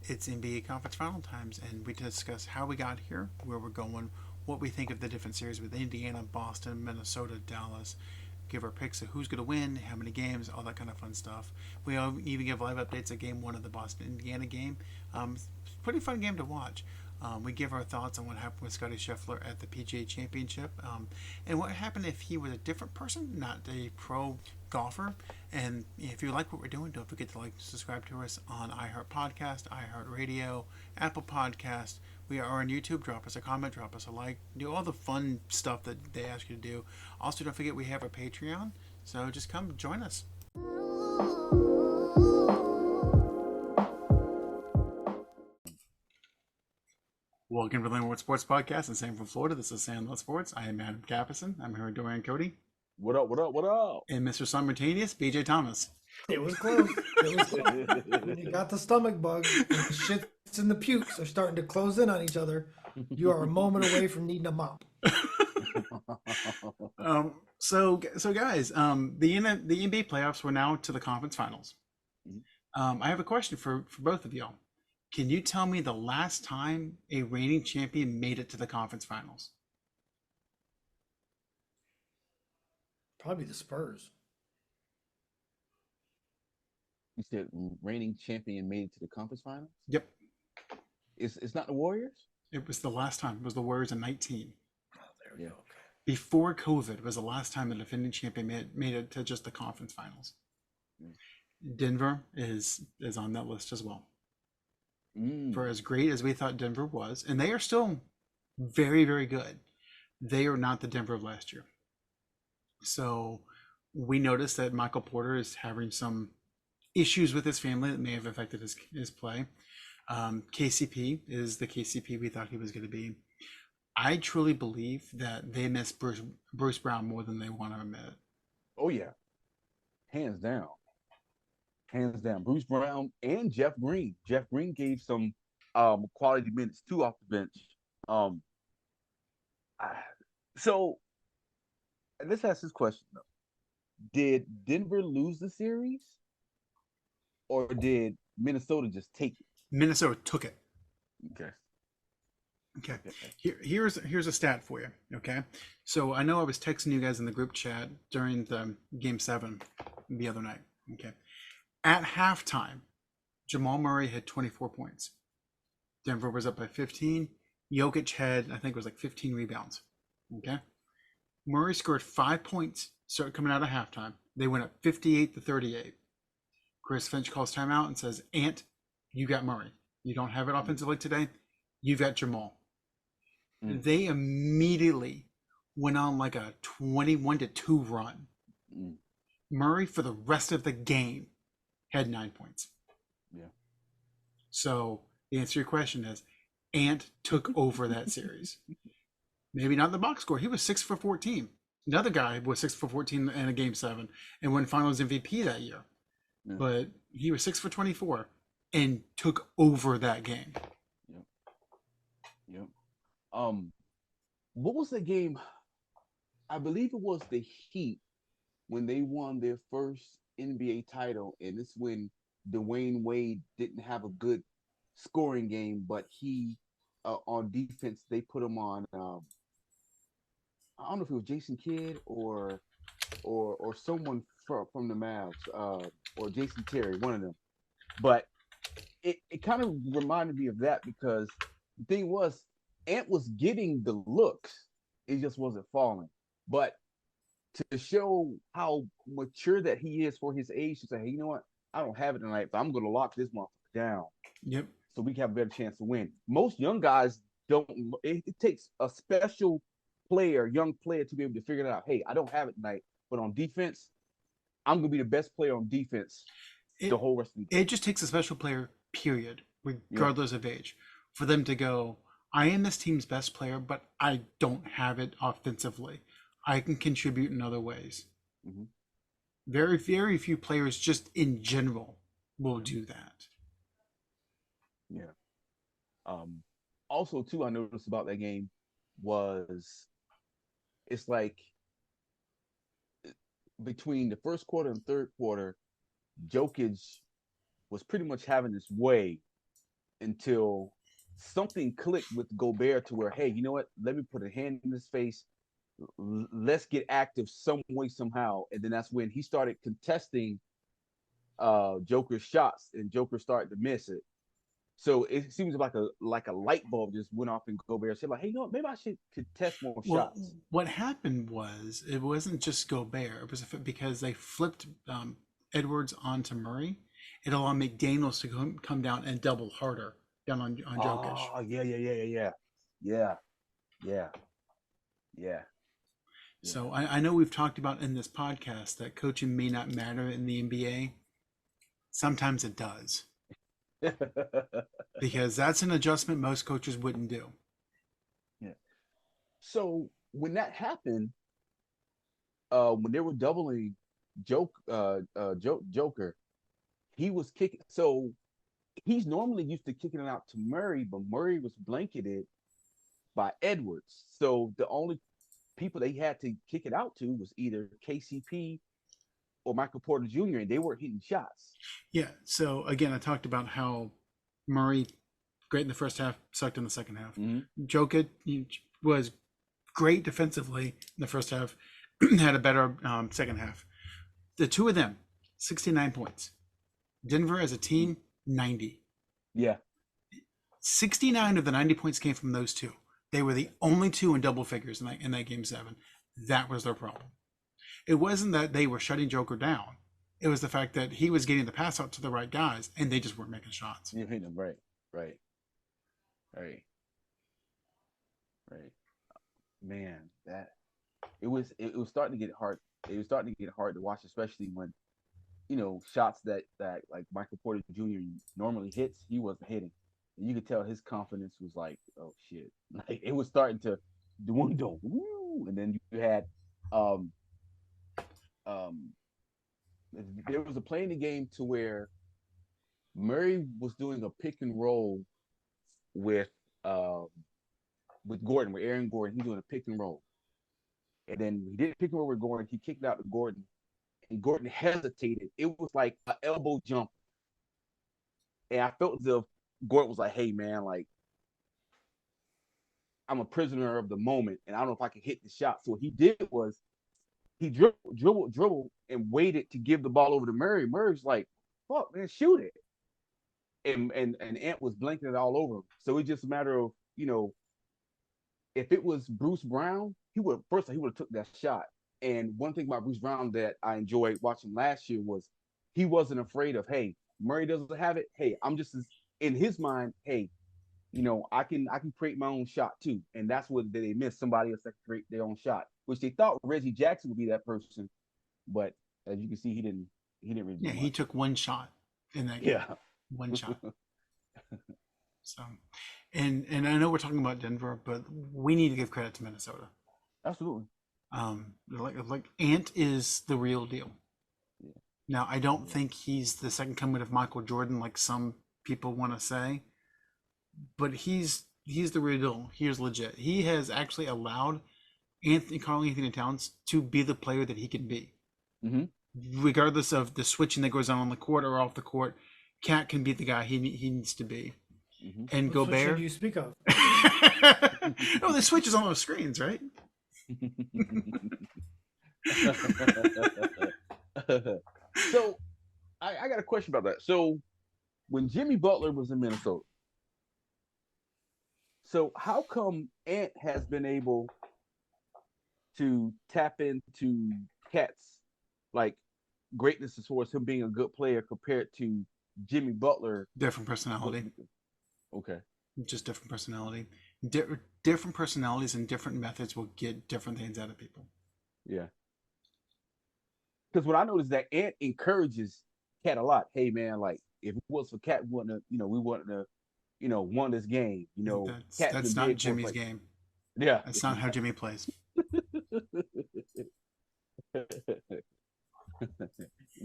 It's NBA Conference Final times, and we discuss how we got here, where we're going, what we think of the different series with Indiana, Boston, Minnesota, Dallas. Give our picks of who's going to win, how many games, all that kind of fun stuff. We even give live updates of Game 1 of the Boston Indiana game. It's a pretty fun game to watch. We give our thoughts on what happened with Scotty Scheffler at the PGA Championship, and what happened if he was a different person, not a pro golfer. And if you like what we're doing, don't forget to subscribe to us on iHeart Podcast, iHeart Radio, Apple Podcast. We are on YouTube. Drop us a comment, drop us a like, do all the fun stuff that they ask you to do. Also, don't forget we have a Patreon, so just come join us. Welcome to the Landlord Sports Podcast in San Fran, Florida. This is Sandlot Sports. I am Adam Capison. I'm here with Dorian Cody. What up, what up, what up? And Mr. Simultaneous, BJ Thomas. It was close. It was close. When you got the stomach bug and the shits and the pukes are starting to close in on each other, you are a moment away from needing a mop. So guys, the NBA playoffs were now to the conference finals. I have a question for both of y'all. Can you tell me the last time a reigning champion made it to the conference finals? Probably the Spurs. You said reigning champion made it to the conference finals? Yep. It's not the Warriors? It was the last time. It was the Warriors in 19. Oh, there we go. Okay. Before COVID was the last time a defending champion made it to just the conference finals. Denver is on that list as well. For as great as we thought Denver was, and they are still very, very good, they are not the Denver of last year. So we noticed that Michael Porter is having some issues with his family that may have affected his play. KCP is the KCP we thought he was going to be. I truly believe that they miss Bruce Brown more than they want to admit. Oh, yeah. Hands down. Hands down. Bruce Brown and Jeff Green. Jeff Green gave some quality minutes too off the bench. So let's ask this question though. Did Denver lose the series? Or did Minnesota just take it? Minnesota took it. Okay. Here's a stat for you. Okay. So I know I was texting you guys in the group chat during the Game 7 the other night. Okay. At halftime, Jamal Murray had 24 points. Denver was up by 15. Jokic had, I think it was like 15 rebounds. Okay. Murray scored 5 points coming out of halftime. They went up 58-38. Chris Finch calls timeout and says, Ant, you got Murray. You don't have it offensively today. You've got Jamal. They immediately went on like a 21-2 run. Murray, for the rest of the game, had 9 points. Yeah. So the answer to your question is, Ant took over that series. Maybe not the box score. He was 6 for 14. Another guy was 6 for 14 in a Game 7 and won Finals MVP that year. Yeah. But he was 6 for 24 and took over that game. Yep. What was the game? I believe it was the Heat when they won their first NBA title, and it's when Dwayne Wade didn't have a good scoring game, but he on defense they put him on. I don't know if it was Jason Kidd or someone from the Mavs or Jason Terry, one of them. But it kind of reminded me of that because the thing was, Ant was getting the looks, it just wasn't falling. But to show how mature that he is for his age, to say, hey, you know what? I don't have it tonight, but I'm going to lock this motherfucker down. Yep. So we can have a better chance to win. Most young guys don't. It takes a special young player, to be able to figure it out. Hey, I don't have it tonight, but on defense, I'm going to be the best player on defense the whole rest of the game. It just takes a special player, period, regardless of age, for them to go, I am this team's best player, but I don't have it offensively. I can contribute in other ways. Mm-hmm. Very, very few players just in general will do that. Yeah. Also, too, I noticed about that game was it's like between the first quarter and third quarter, Jokic was pretty much having his way. until something clicked with Gobert to where, hey, you know what? Let me put a hand in his face. Let's get active some way somehow. And then that's when he started contesting Joker's shots, and Joker started to miss it. So it seems like a light bulb just went off in Gobert's head. Like, hey, you know what? Maybe I should contest more Well, shots. what happened was it wasn't just Gobert. It was because they flipped Edwards onto Murray. It allowed McDaniels to come down and double harder down on Jokic. Oh, yeah, yeah, yeah. So I know we've talked about in this podcast that coaching may not matter in the NBA. Sometimes it does, because that's an adjustment most coaches wouldn't do. Yeah. So when that happened, when they were doubling Joker, he was kicking. So he's normally used to kicking it out to Murray, but Murray was blanketed by Edwards. So the only people they had to kick it out to was either KCP or Michael Porter Jr., and they weren't hitting shots. Yeah. So again, I talked about how Murray, great in the first half, sucked in the second half. Mm-hmm. Jokic was great defensively in the first half, had a better second half. The two of them, 69 points. Denver as a team, 90. Yeah. 69 of the 90 points came from those two. They were the only two in double figures in that game 7. That was their problem. It wasn't that they were shutting Joker down. It was the fact that he was getting the pass out to the right guys, and they just weren't making shots. You hit them right. Man, that it was starting to get hard. It was starting to get hard to watch, especially when shots that like Michael Porter Jr. normally hits, he wasn't hitting. And you could tell his confidence was like, oh shit. Like it was starting to dwindle. Woo! And then you had there was a play in the game to where Murray was doing a pick and roll with Gordon, with Aaron Gordon. He's doing a pick and roll. And then he did pick and roll with Gordon. He kicked out to Gordon. And Gordon hesitated. It was like an elbow jump. And I felt as if Gordon was like, hey, man, like, I'm a prisoner of the moment, and I don't know if I can hit the shot. So what he did was he dribbled, and waited to give the ball over to Murray. Murray's like, fuck, man, shoot it. And Ant was blanking it all over him. So it's just a matter of, if it was Bruce Brown, he would have took that shot. And one thing about Bruce Brown that I enjoyed watching last year was he wasn't afraid of, hey, Murray doesn't have it. Hey, I'm just in his mind, hey, I can create my own shot too. And that's what they missed. Somebody else that can create their own shot, which they thought Reggie Jackson would be that person. But as you can see, he didn't really do much. He took one shot in that game. Yeah. One shot. So, and I know we're talking about Denver, but we need to give credit to Minnesota. Absolutely. Like Ant is the real deal. Yeah. Now, I don't think he's the second coming of Michael Jordan, like some people want to say, but he's the real deal. He's legit. He has actually allowed Karl Anthony Towns to be the player that he can be, regardless of the switching that goes on the court or off the court. Cat can be the guy he needs to be. And What Gobert. switching do you speak of? No, the switch is on those screens, right? So I got a question about that. So when Jimmy Butler was in Minnesota, so how come Ant has been able to tap into Cat's like greatness as far as him being a good player compared to Jimmy Butler? Different personality. Okay. Just different personality. Different personalities and different methods will get different things out of people. Yeah. Because what I noticed is that Ant encourages Cat a lot. Hey man, like if it was for Cat, we wouldn't have, won this game. That's not Jimmy's game. Yeah. That's not how Jimmy plays.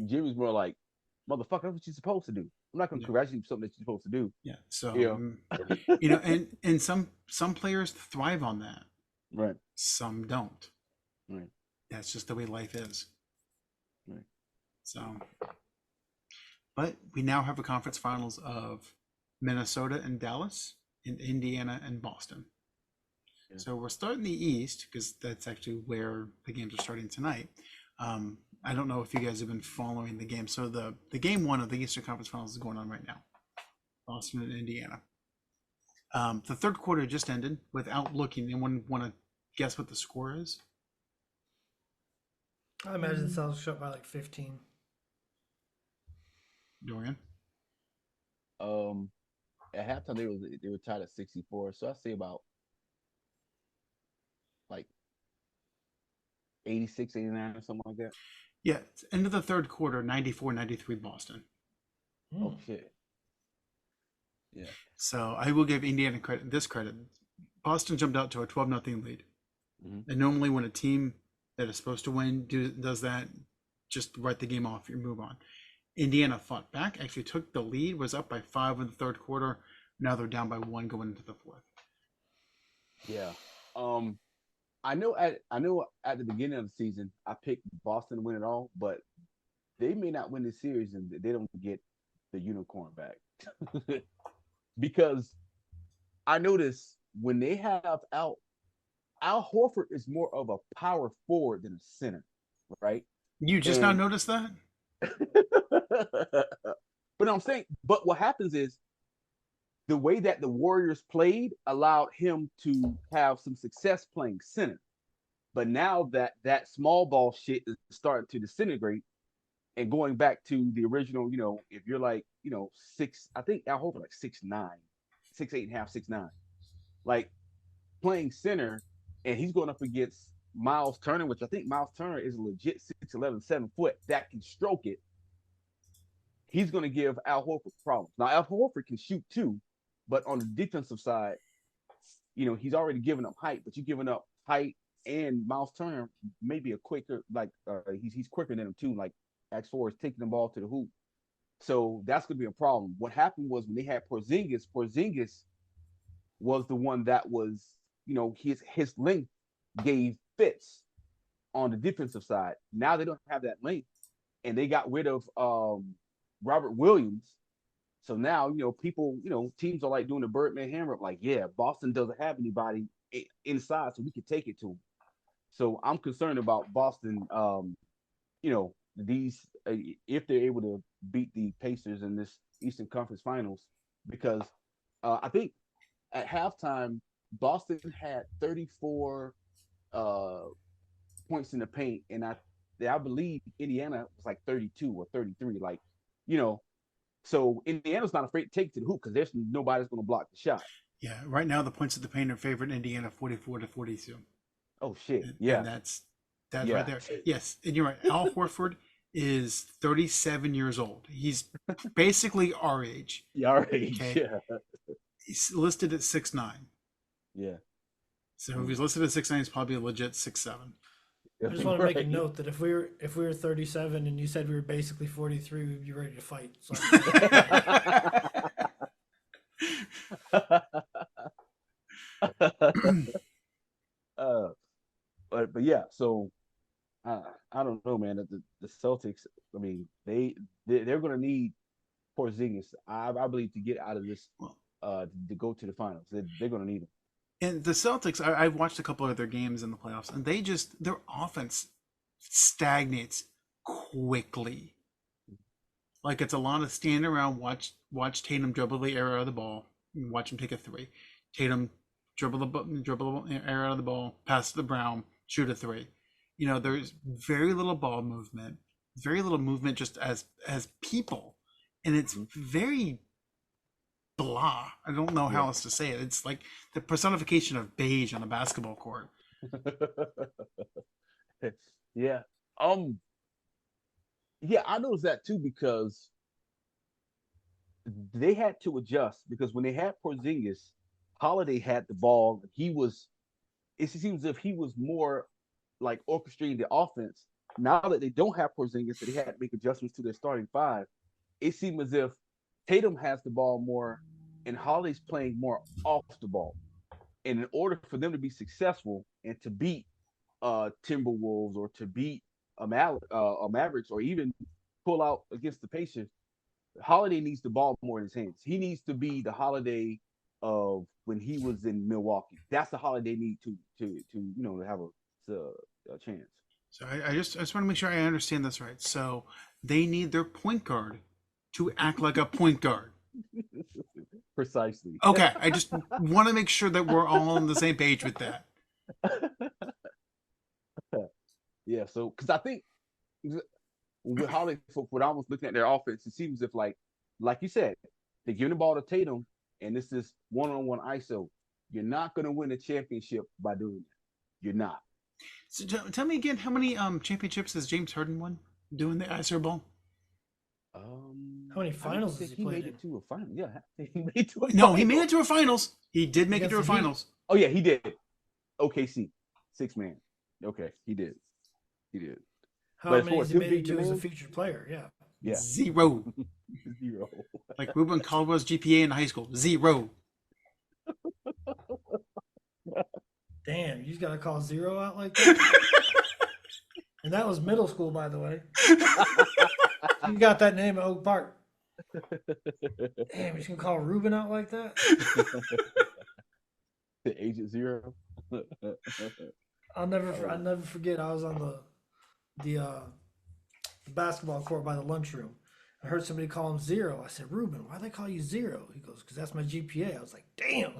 Jimmy's more like, motherfucker, that's what you're supposed to do. I'm not going to congratulate you for something that you're supposed to do. Yeah. So, and some players thrive on that. Right. Some don't. Right. That's just the way life is. Right. So, but we now have a conference finals of Minnesota and Dallas, and Indiana and Boston. Yeah. So we're starting the East because that's actually where the games are starting tonight. I don't know if you guys have been following the game. So the game one of the Eastern Conference Finals is going on right now. Boston and Indiana. The third quarter just ended. Without looking, anyone want to guess what the score is? I imagine Celtics shut by like 15. Dorian? At halftime they were tied at 64, so I say about like 86, 89 or something like that. Yeah, it's end of the third quarter, 94-93 Boston. Oh shit. Yeah. So I will give Indiana credit. Boston jumped out to a 12-0 lead. Mhm. And normally when a team that is supposed to win does that, just write the game off, you move on. Indiana fought back, actually took the lead, was up by 5 in the third quarter. Now they're down by 1 going into the fourth. Yeah. I know at the beginning of the season I picked Boston to win it all, but they may not win the series and they don't get the unicorn back. Because I notice when they have Al Horford is more of a power forward than a center, right? You just now noticed that? But I'm saying, but what happens is the way that the Warriors played allowed him to have some success playing center. But now that small ball shit is starting to disintegrate and going back to the original, if you're like, I think Al Horford like 6'9", 6'8.5", 6'9", like playing center, and he's going up against Miles Turner, which I think Miles Turner is a legit 6'11", 7 foot that can stroke it. He's going to give Al Horford problems. Now, Al Horford can shoot too, but on the defensive side, he's already given up height, but you're giving up height, and Miles Turner maybe a quicker, he's quicker than him too, like as far as taking the ball to the hoop. So that's going to be a problem. What happened was when they had Porzingis was the one that was, his length gave fits on the defensive side. Now they don't have that length, and they got rid of Robert Williams. So now, people, teams are like doing the Birdman hammer up, like, yeah, Boston doesn't have anybody inside, so we can take it to them. So I'm concerned about Boston, these if they're able to beat the Pacers in this Eastern Conference Finals, because I think at halftime, Boston had 34 points in the paint, and I believe Indiana was like 32 or 33, so Indiana's not afraid to take it to the hoop because there's nobody's going to block the shot. Yeah, right now the points of the paint are favored Indiana 44-42. Oh shit! Yeah, and that's right there. Yes, and you're right. Al Horford is 37 years old. He's basically our age. Yeah, our age. Okay? Yeah. He's listed at 6'9". Yeah. So if he's listed at 6'9", he's probably a legit 6'7". I just want to make a note that if we were 37 and you said we were basically 43, we'd be ready to fight. So. But yeah, so I don't know, man. The Celtics, I mean, they're going to need Porzingis, I believe, to get out of this, to go to the finals. They're going to need him. And the Celtics, I've watched a couple of their games in the playoffs, and their offense stagnates quickly. Like it's a lot of standing around, watch Tatum dribble the air out of the ball, watch him take a three. Tatum dribble the air out of the ball, pass to the Brown, shoot a three. There's very little ball movement, very little movement just as people, and it's very blah. I don't know how else to say it. It's like the personification of beige on a basketball court. Yeah. Yeah, I noticed that too because they had to adjust because when they had Porzingis, Holiday had the ball. It seems as if he was more like orchestrating the offense. Now that they don't have Porzingis, so they had to make adjustments to their starting five. It seems as if Tatum has the ball more and Holiday's playing more off the ball. And in order for them to be successful and to beat Timberwolves or to beat Mavericks or even pull out against the Pacers, Holiday needs the ball more in his hands. He needs to be the Holiday of when he was in Milwaukee. That's the Holiday need to have a chance. So I just want to make sure I understand this right. So they need their point guard to act like a point guard. Precisely. Okay, I just want to make sure that we're all on the same page with that. Yeah. So because I think with Holiday, when I was looking at their offense, it seems as if like you said, they're giving the ball to Tatum, and this is one-on-one ISO. You're not going to win a championship by doing that. You're not. So tell me again, how many championships has James Harden won doing the ISO ball? How many finals has he played made in? it to a final? Yeah, he made it to a No, final. he made it to a finals. He did make it to a Against the Heat. finals. Oh yeah, he did. OKC, 6-man. Okay, he did. How But as many far has as he him made it being to the as a man, featured player? Yeah. yeah, Zero. 0. Like Ruben Caldwell's GPA in high school. 0. Damn, you just gotta call 0 out like that. And that was middle school, by the way. You got that name at Oak Park. Damn, you just gonna call Ruben out like that? The Agent 0. I'll never forget. I was on the basketball court by the lunchroom. I heard somebody call him 0. I said, Ruben, why they call you 0? He goes, because that's my GPA. I was like, damn.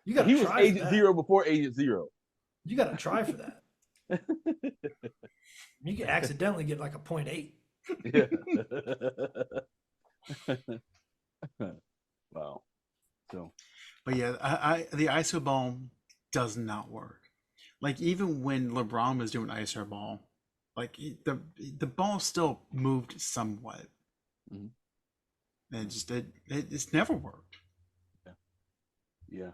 You got He to was try Agent for that. 0 before Agent 0. You got to try for that. You can accidentally get like a 0.8. Yeah. Wow. So, But yeah, the ISO ball does not work. Like even when LeBron was doing ISO ball, like the ball still moved somewhat. Mhm. And it's never worked. yeah.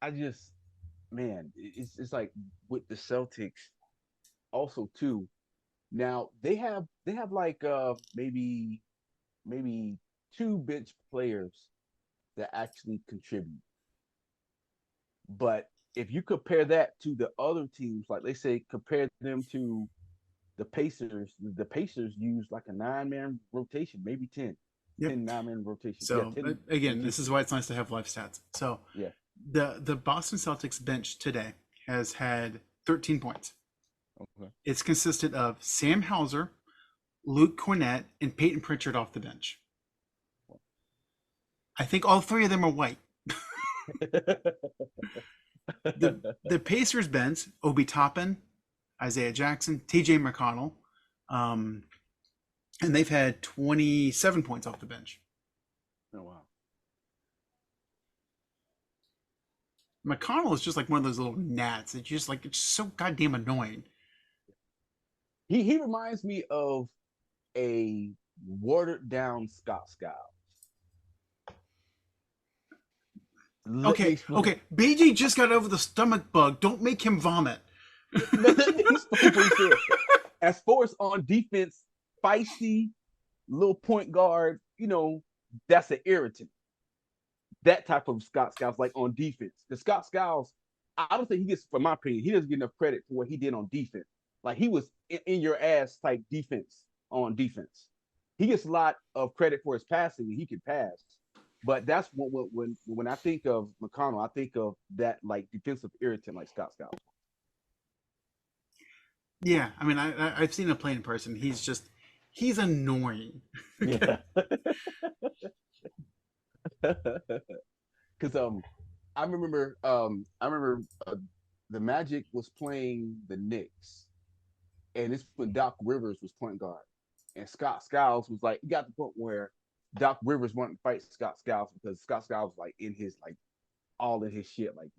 I just, man, it's like with the Celtics also too. Now they have like maybe 2 bench players that actually contribute. But if you compare that to the other teams, like they say, compare them to the Pacers use like a 9-man rotation, maybe 10. Yep. 10 9-man rotation. So yeah, 10 again, this is why it's nice to have live stats. So yeah. the Boston Celtics bench today has had 13 points. Okay. It's consisted of Sam Hauser, Luke Cornett, and Peyton Pritchard off the bench. I think all 3 of them are white. The Pacers bench, Obi Toppin, Isaiah Jackson, TJ McConnell, and they've had 27 points off the bench. Oh wow. McConnell is just like one of those little gnats. It's just like, it's so goddamn annoying. He reminds me of a watered down Scott Skiles. Okay. BG just got over the stomach bug. Don't make him vomit. As far as on defense, feisty, little point guard, that's an irritant. That type of Scott Skiles, like on defense. The Scott Skiles, I don't think he gets, for my opinion, he doesn't get enough credit for what he did on defense. Like he was in your ass type defense on defense. He gets a lot of credit for his passing, and he can pass. But that's when I think of McConnell, I think of that like defensive irritant like Scott Skiles. Yeah, I mean, I've seen him play in person. He's annoying. Yeah. Because I remember the Magic was playing the Knicks, and it's when Doc Rivers was point guard, and Scott Skiles was like, he got to the point where Doc Rivers wanted to fight Scott Skiles because Scott Skiles was like in his like all in his shit, like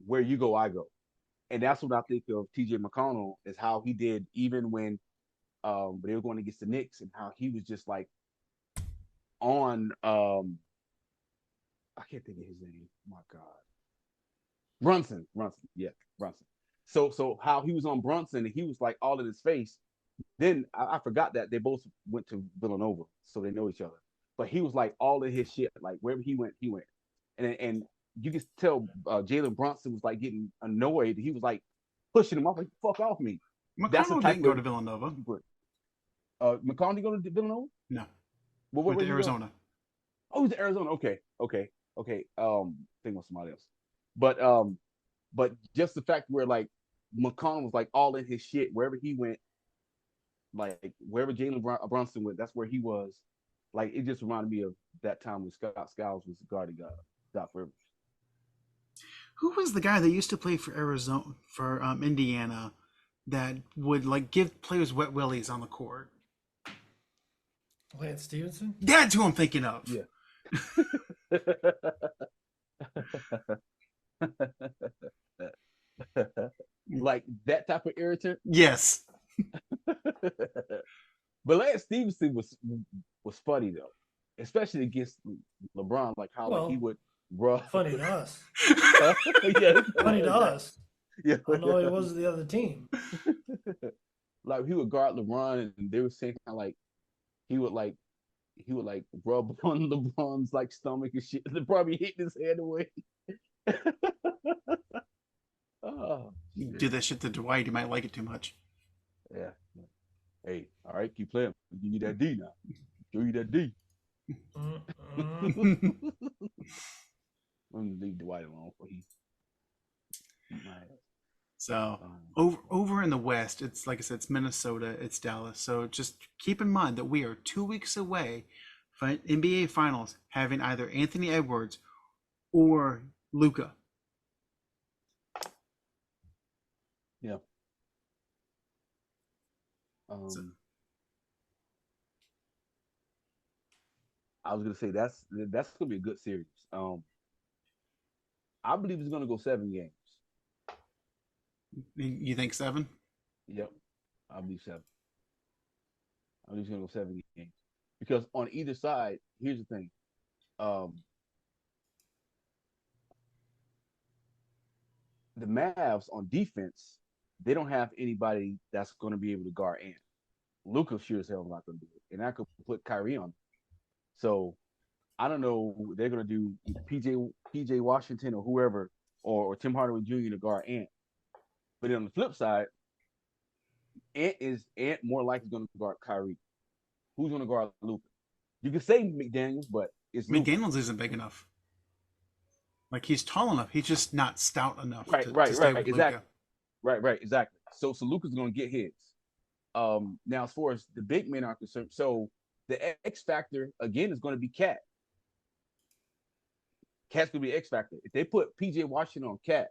where you go, I go. And that's what I think of TJ McConnell is how he did even when they were going against the Knicks and how he was just like on I can't think of his name. Oh my God. Brunson. Yeah, Brunson. So how he was on Brunson and he was like all in his face. Then I forgot that they both went to Villanova, so they know each other. But he was like all in his shit. Like wherever he went, he went. And you can tell Jalen Brunson was like getting annoyed. He was like pushing him off, like, fuck off me. That's the McConnell type didn't go of to Villanova. McConnell go to Villanova? No, Well, went where to did he go? Arizona. Oh, he's in Arizona. Okay. Think it was somebody else. But but just the fact where like McConnell was like all in his shit wherever he went, like wherever Brunson went, that's where he was. Like it just reminded me of that time when Scott Skiles was guarding Doc Rivers. Who was the guy that used to play for Arizona for Indiana that would like give players wet willies on the court? Lance Stevenson. That's who I'm thinking of. Yeah. Like that type of irritant. Yes. But Lance Stevenson was funny though, especially against LeBron. Like how like he Well, would, bro. Funny to us. Yeah, Funny to us. yeah. I know it was the other team. Like he would guard LeBron, and they were saying how like he would like rub on LeBron's like stomach and shit. LeBron be hitting his head away. Oh, You shit. do that shit to Dwight, he might like it too much. Yeah. Hey, all right, keep playing. You need that D now. Show you that D. Mm-mm. I'm gonna leave Dwight alone for he beat my ass. So Um, over in the West, it's like I said, it's Minnesota, it's Dallas. So just keep in mind that we are 2 weeks away from NBA Finals having either Anthony Edwards or Luca. yeah. So- I was gonna say that's gonna be a good series. I believe it's gonna go 7 games. You think 7? Yep, I believe 7. I believe it's gonna go 7 games because on either side, here's the thing. The Mavs on defense, they don't have anybody that's going to be able to guard Ant. Luka sure as hell not going to do it, and I could put Kyrie on. So I don't know what they're going to do PJ Washington or whoever or Tim Hardaway Jr. to guard Ant. But then on the flip side, Ant more likely going to guard Kyrie. Who's going to guard Luka? You can say McDaniels, but it's Luka. McDaniels isn't big enough. Like he's tall enough, he's just not stout enough Right, to right, stay right, with exactly. Luka. Right, exactly. So Luka's going to get his. Now as far as the big men are concerned, so the X factor again is going to be Cat. Cat's going to be X factor. If they put PJ Washington on Cat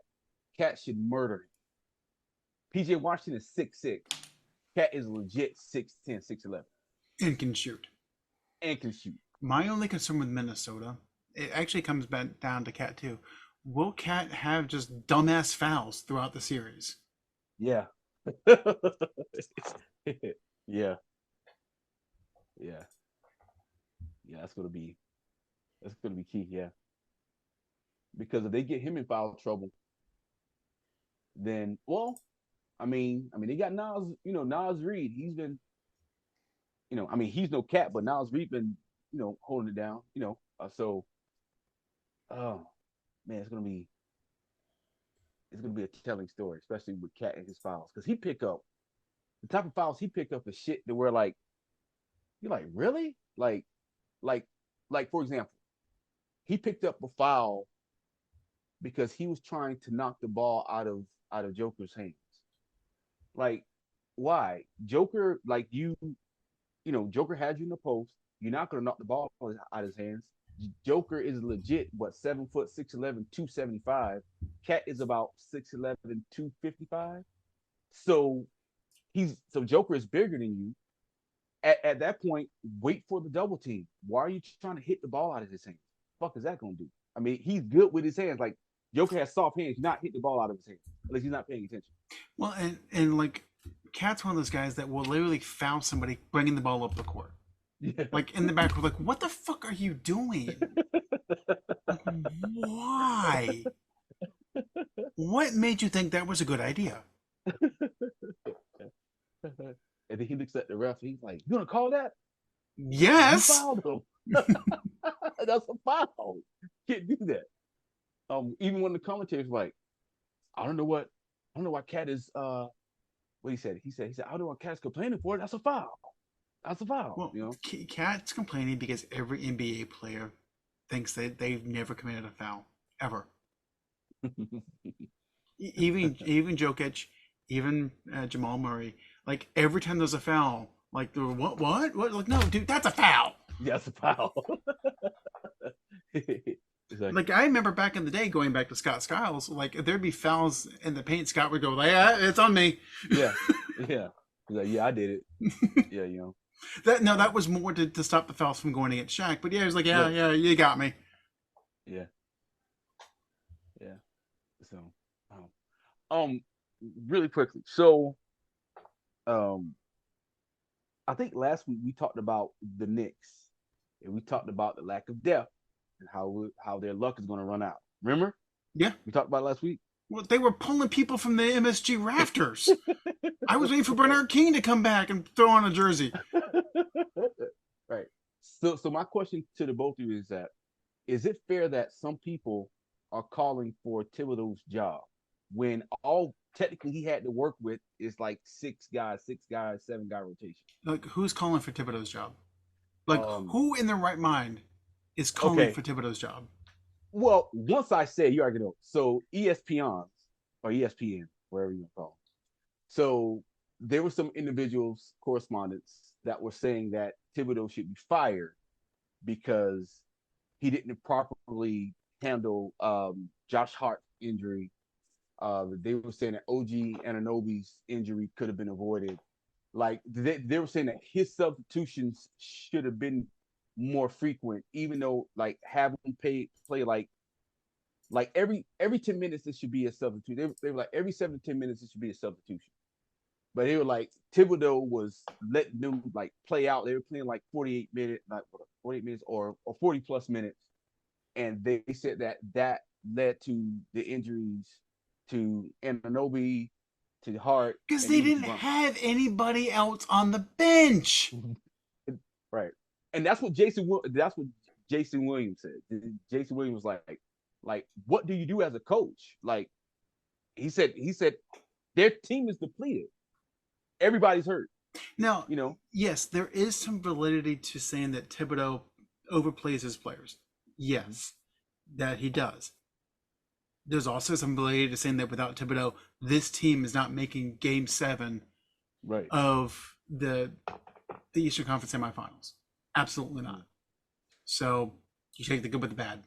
should murder him. PJ Washington is 6'6". Cat is legit 6'10", 6'11". And can shoot. And can shoot. My only concern with Minnesota, it actually comes back down to Cat too. Will Cat have just dumbass fouls throughout the series? Yeah. Yeah. Yeah. Yeah, that's gonna be key, yeah. Because if they get him in foul trouble, then I mean they got Nas Reed. He's been, he's no Cat, but Nas Reed been, holding it down, oh man, it's gonna be a telling story, especially with Cat and his fouls. Because he pick up the type of fouls he pick up is shit that we're like, you're like, really? Like for example, he picked up a foul because he was trying to knock the ball out of Joker's hands. Like, why? Joker, like Joker had you in the post. You're not gonna knock the ball out of his hands. Joker is legit, 7 foot, 6'11", 275. Cat is about 6'11", 255. So Joker is bigger than you. At that point, wait for the double team. Why are you trying to hit the ball out of his hands? The fuck is that gonna do? I mean, he's good with his hands. Like Joker has soft hands. You're not hitting the ball out of his hands unless he's not paying attention. Well, and like Cat's one of those guys that will literally foul somebody bringing the ball up the court. Yeah. Like in the back, we're like, what the fuck are you doing? Like, why? What made you think that was a good idea? And then he looks at the ref. He's like, "You gonna call that? Yes. You fouled him. That's a foul. Can't do that." Even when the commentator's like, I don't know why Cat is what he said. He said, I don't want cats complaining for it. That's a foul. That's a foul. Well, You know. Cat's complaining because every NBA player thinks that they've never committed a foul ever. Even Jokic, even Jamal Murray. Like every time there's a foul, like what? Like no, dude, that's a foul. That's a foul. Exactly. Like I remember back in the day, going back to Scott Skiles, like if there'd be fouls in the paint, Scott would go like, "Yeah, it's on me." Yeah. He's like, yeah, I did it. Yeah, you know. That was more to stop the fouls from going against Shaq. But yeah, he was like, yeah, you got me. Yeah. So, really quickly. So, I think last week we talked about the Knicks, and we talked about the lack of depth and how their luck is going to run out. Remember? Yeah. We talked about it last week. Well, they were pulling people from the MSG rafters. I was waiting for Bernard King to come back and throw on a jersey. Right. So my question to the both of you is it fair that some people are calling for Thibodeau's job when all technically he had to work with is like 6 guys, 7-guy rotation? Like, who's calling for Thibodeau's job? Like, who in their right mind is calling Okay. for Thibodeau's job? Well, once I say, you already know. So ESPN, wherever you call them. So there were some individuals, correspondents, that were saying that Thibodeau should be fired because he didn't properly handle Josh Hart's injury. They were saying that OG Anunoby's injury could have been avoided. Like they were saying that his substitutions should have been more frequent, even though like have him play like every 10 minutes it should be a substitute. They were like every 7 to 10 minutes it should be a substitution. But they were like Thibodeau was letting them like play out. They were playing like 48 minutes or 40 plus minutes, and they said that led to the injuries to Anunoby, to Hart, Because they didn't have anybody else on the bench. Right. And that's what Jason Williams said. Jason Williams was like, what do you do as a coach? Like, he said their team is depleted. Everybody's hurt. Now, you know. Yes, there is some validity to saying that Thibodeau overplays his players. Yes, that he does. There's also some validity to saying that without Thibodeau, this team is not making Game 7 right. of the Eastern Conference semifinals. Absolutely not. So you take the good with the bad.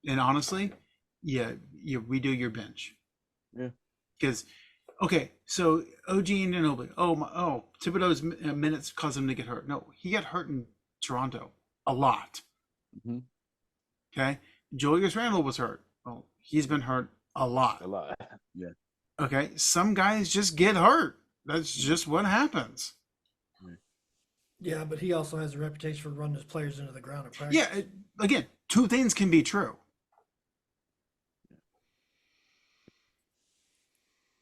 And honestly, you redo your bench. Yeah. Because, okay, so OG Anunoby. Thibodeau's minutes caused him to get hurt. No, he got hurt in Toronto a lot. Mm-hmm. Okay, Julius Randle was hurt. Well, he's been hurt a lot. A lot. Yeah. Okay, some guys just get hurt. That's just what happens. Yeah, but he also has a reputation for running his players into the ground in practice. Yeah, again, two things can be true.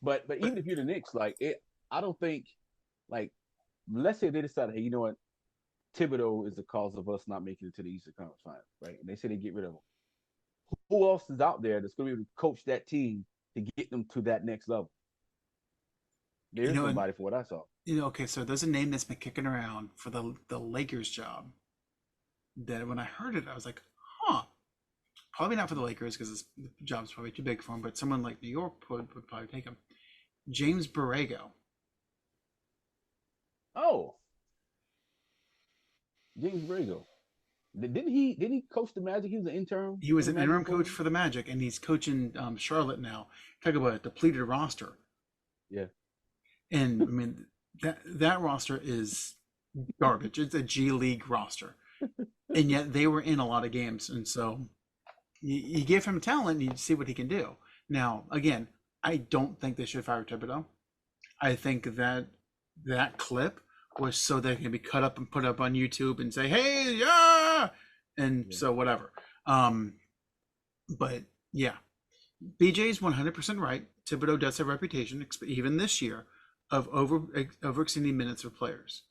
But even if you're the Knicks, I don't think, let's say they decided, hey, you know what, Thibodeau is the cause of us not making it to the Eastern Conference Finals, right? And they say they get rid of him. Who else is out there that's going to be able to coach that team to get them to that next level? There's somebody for what I saw. Okay, so there's a name that's been kicking around for the Lakers job. That when I heard it, I was like, huh. Probably not for the Lakers because the job's probably too big for him, but someone like New York would probably take him. James Borrego. Oh. James Borrego. Didn't he coach the Magic? He was an intern. He was an interim coach for the Magic, and he's coaching Charlotte now. Talk about a depleted roster. Yeah. And I mean that roster is garbage. It's a G League roster, and yet they were in a lot of games, and so you give him talent, and you see what he can do. Now, again, I don't think they should fire Thibodeau. I think that clip was so they can be cut up and put up on YouTube and say, hey, yeah, and so whatever. But yeah, BJ's 100% right. Thibodeau does have a reputation, even this year, of overextending minutes of players,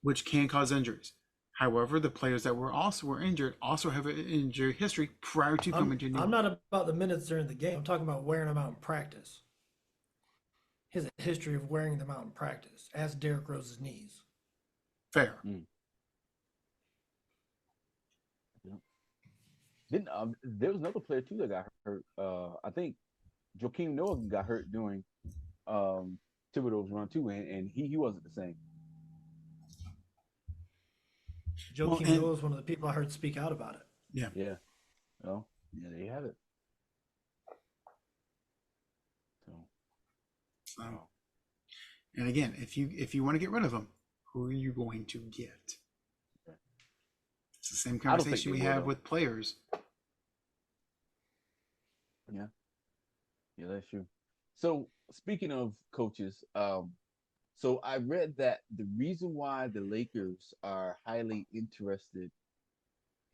which can cause injuries. However, the players that were injured also have an injury history prior to coming to New York. I'm not about the minutes during the game. I'm talking about wearing them out in practice. he has a history of wearing them out in practice, as Derrick Rose's knees. Fair. Then there was another player too that got hurt. I think Joakim Noah got hurt during Thibodeau's run too, and he wasn't the same. Joakim and- Noah is one of the people I heard speak out about it. Yeah. Yeah. Well, yeah, there you have it. So, And again, if you want to get rid of him, who are you going to get? It's the same I don't think conversation they we will, have though. with players. yeah, that's true. So speaking of coaches, so I read that the reason why the Lakers are highly interested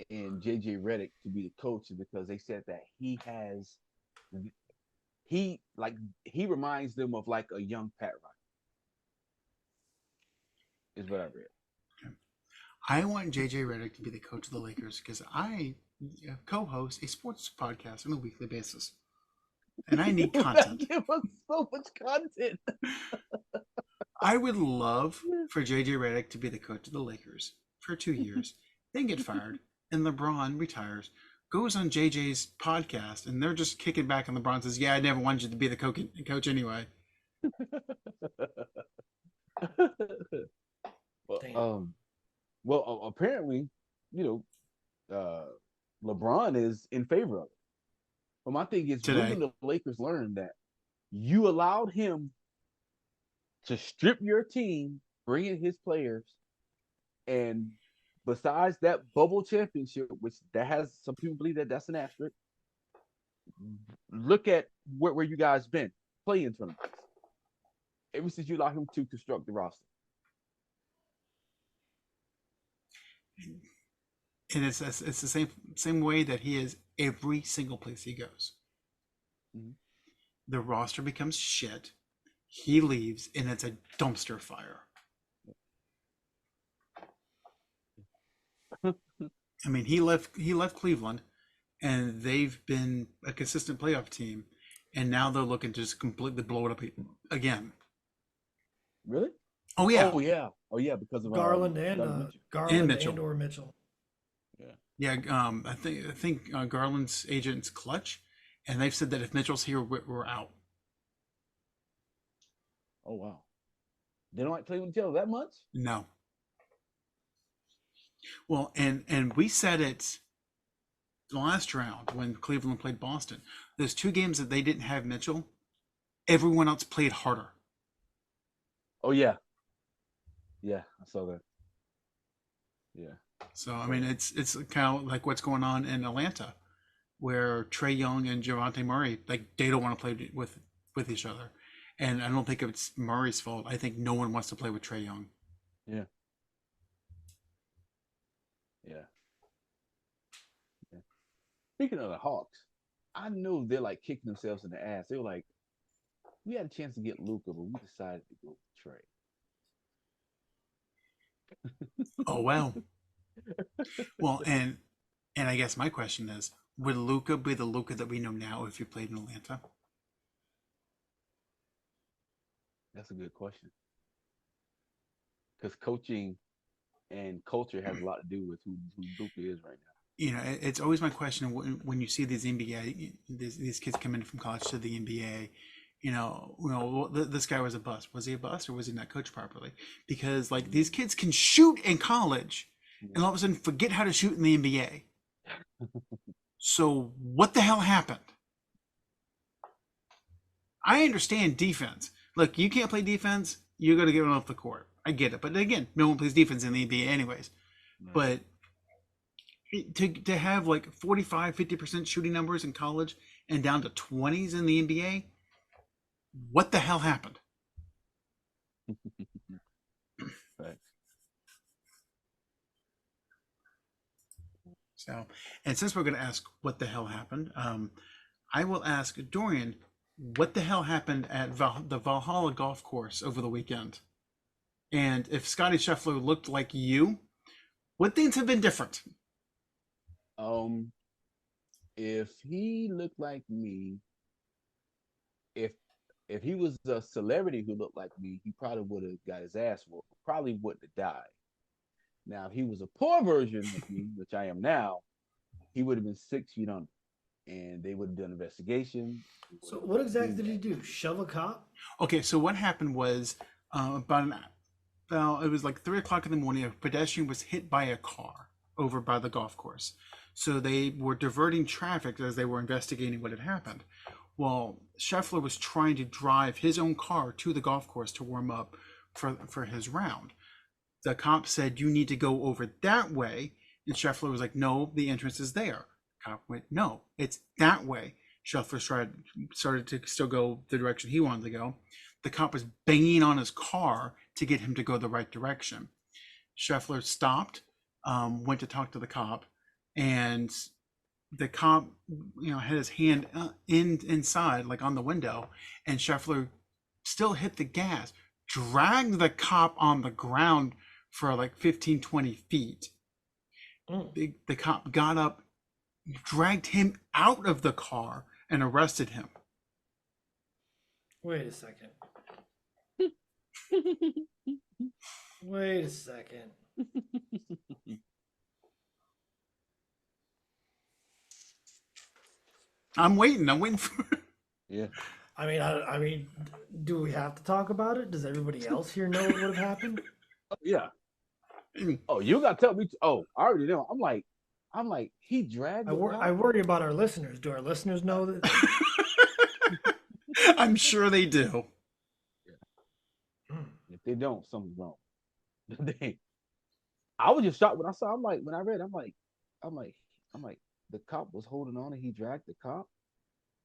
in JJ Redick to be the coach is because they said that he reminds them of like a young Pat Riley. Is what I read. I want JJ Redick to be the coach of the Lakers because I co-host a sports podcast on a weekly basis, and I need content. Give us so much content. I would love for JJ Redick to be the coach of the Lakers for 2 years, then get fired, and LeBron retires, goes on JJ's podcast, and they're just kicking back, and LeBron says, "Yeah, I never wanted you to be the coach anyway." Well, apparently, LeBron is in favor of it. But my thing is, Today. when the Lakers learned that you allowed him to strip your team, bring in his players, and besides that bubble championship, which that has some people believe that that's an asterisk. Look at where you guys been playing tournaments ever since you allowed him to construct the roster. And it's the same way that he is every single place he goes. Mm-hmm. The roster becomes shit. He leaves, and it's a dumpster fire. I mean, he left Cleveland, and they've been a consistent playoff team, and now they're looking to just completely blow it up again. Really? Oh yeah, Oh yeah, because of Garland And Mitchell. and or Mitchell. yeah. I think Garland's agent's Clutch, and they've said that if Mitchell's here, we're out. Oh wow. They don't like playing with each other that much? No. Well, and we said it the last round when Cleveland played Boston. Those 2 games that they didn't have Mitchell, everyone else played harder. Oh yeah. Yeah, I saw that. Yeah. So I mean, it's kind of like what's going on in Atlanta, where Trae Young and Javante Murray, like, they don't want to play with each other, and I don't think it's Murray's fault. I think no one wants to play with Trae Young. Yeah. Speaking of the Hawks, I know they're like kicking themselves in the ass. They were like, we had a chance to get Luka, but we decided to go with Trae. Oh wow. Well, and I guess my question is, would Luka be the Luka that we know now if he played in Atlanta? That's a good question. Because coaching and culture has a lot to do with who Luka is right now. You know, it's always my question when you see these NBA, these kids come in from college to the NBA. This guy was a bust. Was he a bust, or was he not coached properly? Because like these kids can shoot in college, and all of a sudden forget how to shoot in the NBA. So what the hell happened? I understand defense. Look, you can't play defense. You're going to get it off the court. I get it. But again, no one plays defense in the NBA anyways. Right. But to have like 45, 50% shooting numbers in college and down to 20s in the NBA, what the hell happened? Right. So, and since we're going to ask what the hell happened, I will ask Dorian, what the hell happened at the Valhalla golf course over the weekend? And if Scotty Scheffler looked like you, what things have been different? If he looked like me, if if he was a celebrity who looked like me, he probably would have got his ass whooped. Probably wouldn't have died. Now, if he was a poor version of me, which I am now, he would have been 6 feet under, and they would have done an investigation. So what exactly did he do? Shove a cop? Okay, so what happened was it was like 3 o'clock in the morning. A pedestrian was hit by a car over by the golf course. So they were diverting traffic as they were investigating what had happened. Well, Scheffler was trying to drive his own car to the golf course to warm up for his round. The cop said, "You need to go over that way." And Scheffler was like, "No, the entrance is there." Cop went, "No, it's that way." Scheffler started to still go the direction he wanted to go. The cop was banging on his car to get him to go the right direction. Scheffler stopped, went to talk to the cop, and the cop, had his hand inside, like on the window, and Scheffler still hit the gas, dragged the cop on the ground for like 15, 20 feet. The cop got up, dragged him out of the car, and arrested him. Wait a second. Wait a second. I'm waiting for Yeah. I mean, do we have to talk about it? Does everybody else here know what would have happened? Yeah. Oh, you got to tell me. Oh, I already know. I'm like, he dragged. I worry about our listeners. Do our listeners know that? I'm sure they do. If they don't, something's wrong. I was just shocked when I saw. When I read, I'm like, the cop was holding on and he dragged the cop.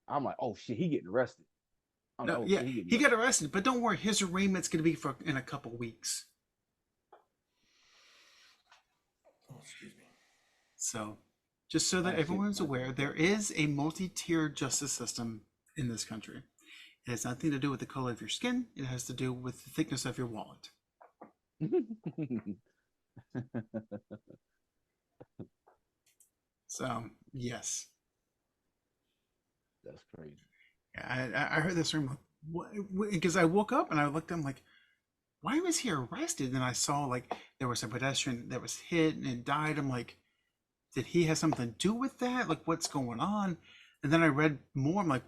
I'm like, oh shit, he getting arrested. No, yeah, he got arrested, but don't worry, his arraignment's going to be in a couple weeks. Oh, excuse me. So, just so that everyone's aware, there is a multi-tiered justice system in this country. It has nothing to do with the color of your skin. It has to do with the thickness of your wallet. So, yes. That's crazy. Yeah, I heard this from, because I woke up and I looked, I'm like, why was he arrested? And I saw like there was a pedestrian that was hit and died. I'm like, did he have something to do with that? Like, what's going on? And then I read more. I'm like,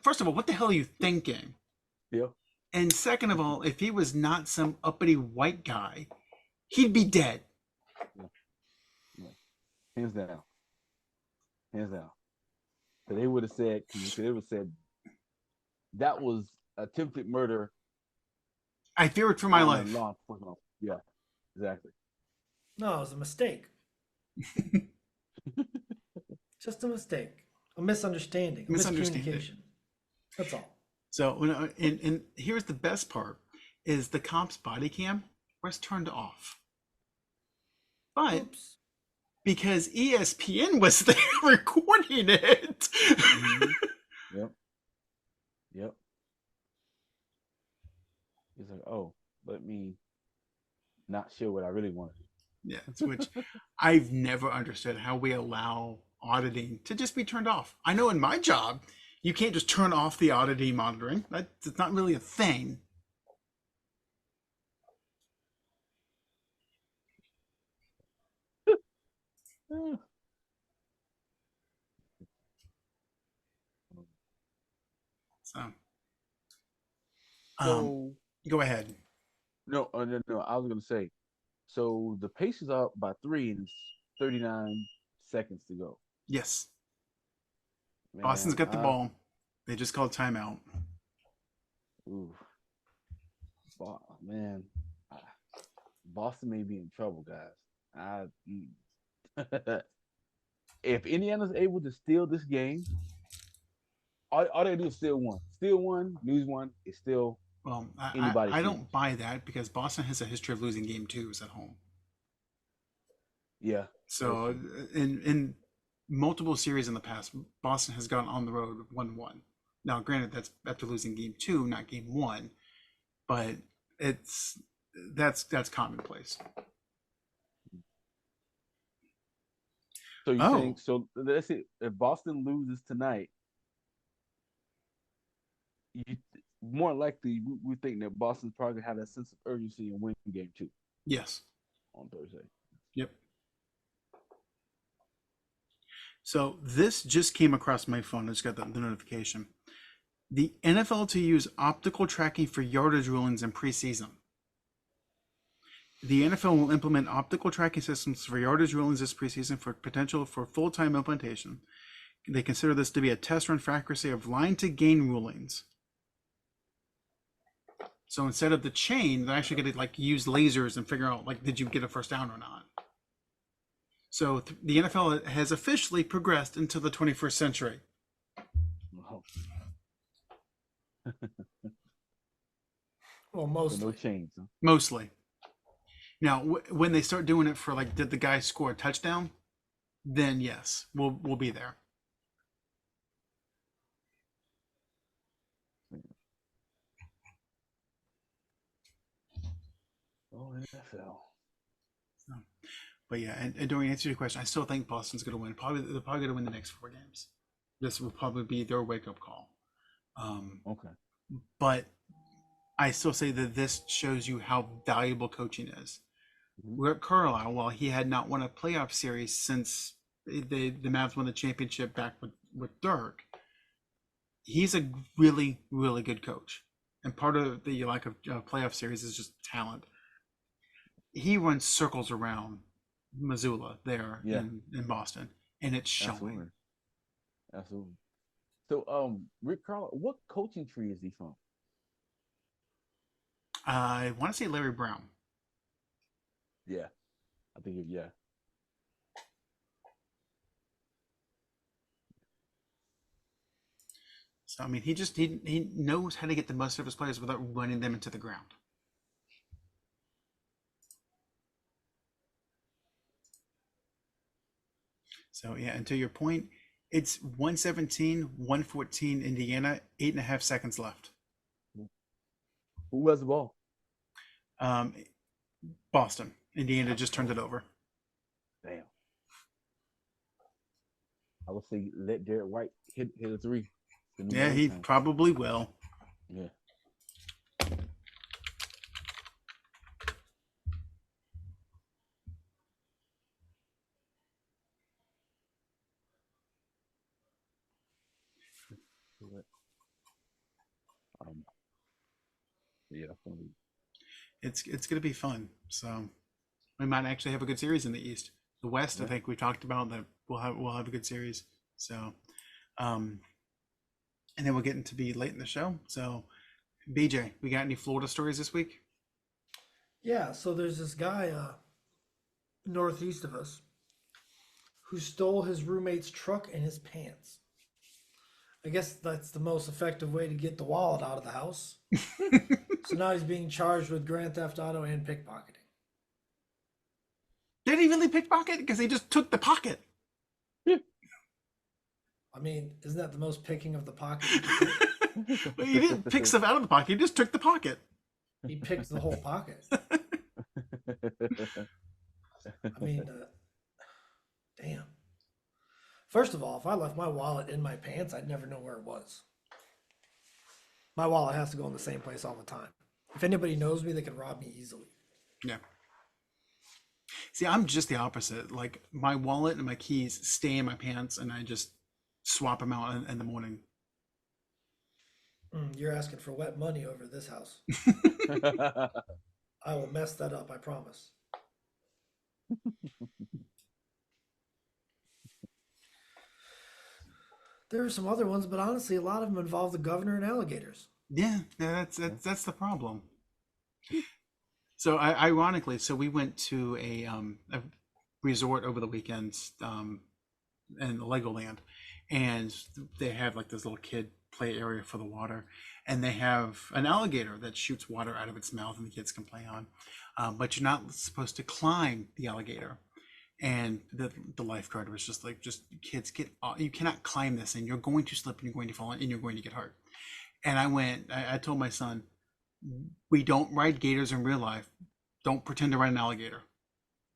first of all, what the hell are you thinking? Yeah. And second of all, if he was not some uppity white guy, he'd be dead. Yeah. Hands down. Hands down. So they would have said, that was attempted murder. I fear it for my life. Yeah, exactly. No, it was a mistake. Just a mistake. A misunderstanding. A miscommunication. That's all. So, and here's the best part, is the cop's body cam was turned off. But Oops. Because ESPN was there recording it. Mm-hmm. Yep. He's like, oh, let me not show what I really wanted. Yeah, which I've never understood how we allow auditing to just be turned off. I know in my job, you can't just turn off the auditing monitoring. That's not really a thing. So, go ahead. No. I was gonna say, so the Pacers are up by 3 and it's 39 seconds to go. Yes. Man, Boston's got the ball. They just called timeout. Ooh. Man, Boston may be in trouble, guys. If Indiana's able to steal this game, all they do is steal one. Steal one, lose one. It's still I don't buy that because Boston has a history of losing game twos at home. Yeah. So in multiple series in the past, Boston has gone on the road 1-1. Now, granted, that's after losing game 2, not game 1, but that's commonplace. So you think so? Let's see. If Boston loses tonight, you more likely we think that Boston's probably have that sense of urgency and win game 2 Yes. on Thursday. Yep. So this just came across my phone. I just got the notification. The NFL to use optical tracking for yardage rulings in preseason. The NFL will implement optical tracking systems for yardage rulings this preseason for potential for full-time implementation. They consider this to be a test run for accuracy of line to gain rulings. So instead of the chain, they're actually going to like use lasers and figure out like, did you get a first down or not? So the NFL has officially progressed into the 21st century. Wow. Well, So mostly. no chains. Huh? Mostly. Now, when they start doing it for like, did the guy score a touchdown? Then yes, we'll be there. Oh, NFL. But yeah, and Dorian, answer your question, I still think Boston's going to win. They're probably going to win the next 4 games. This will probably be their wake up call. Okay. But I still say that this shows you how valuable coaching is. We're at Carlisle, while he had not won a playoff series since the Mavs won the championship back with Dirk. He's a really, really good coach. And part of the lack of playoff series is just talent. He runs circles around Missoula there in Boston, and it's showing. Absolutely. So, Rick Carlisle, what coaching tree is he from? I want to say Larry Brown. Yeah, I think yeah. So I mean, he knows how to get the most of his players without running them into the ground. So yeah, and to your point, it's 117, 114 Indiana, 8.5 seconds left. Who has the ball? Boston. Indiana just turned it over. Damn. I would say let Derek White hit a 3. Yeah, he probably will. Yeah. Yeah, it's going to be fun. So we might actually have a good series in the East. The West, I think we talked about that we'll have a good series. So, and then we'll get into be late in the show. So, BJ, we got any Florida stories this week? Yeah, so there's this guy northeast of us who stole his roommate's truck and his pants. I guess that's the most effective way to get the wallet out of the house. So now he's being charged with grand theft auto and pickpocketing. Did he really pickpocket? Because he just took the pocket. I mean, isn't that the most picking of the pocket? Well, he didn't pick stuff out of the pocket. He just took the pocket. He picked the whole pocket. I mean, damn. First of all, if I left my wallet in my pants, I'd never know where it was. My wallet has to go in the same place all the time. If anybody knows me, they can rob me easily. Yeah. See, I'm just the opposite. Like my wallet and my keys stay in my pants, and I just swap them out in the morning. You're asking for wet money over this house. I will mess that up, I promise. There are some other ones, but honestly, a lot of them involve the governor and alligators. Yeah, that's the problem. So ironically, so we went to a resort over the weekend in Legoland, and they have like this little kid play area for the water, and they have an alligator that shoots water out of its mouth, and the kids can play on, but you're not supposed to climb the alligator. And the lifeguard was just like, just kids, get off. You cannot climb this, and you're going to slip, and you're going to fall, and you're going to get hurt. And I told my son, we don't ride gators in real life. Don't pretend to ride an alligator.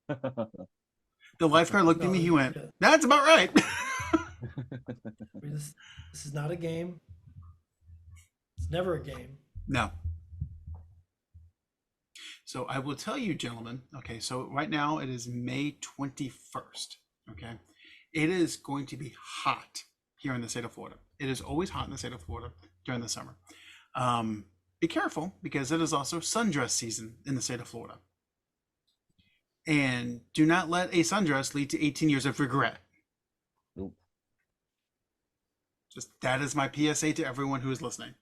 The lifeguard looked at me. He went, "That's about right." This is not a game. It's never a game. No. So I will tell you, gentlemen. Okay, so right now it is May 21st. Okay, it is going to be hot here in the state of Florida. It is always hot in the state of Florida during the summer. Be careful because it is also sundress season in the state of Florida. And do not let a sundress lead to 18 years of regret. Nope. Just that is my PSA to everyone who is listening.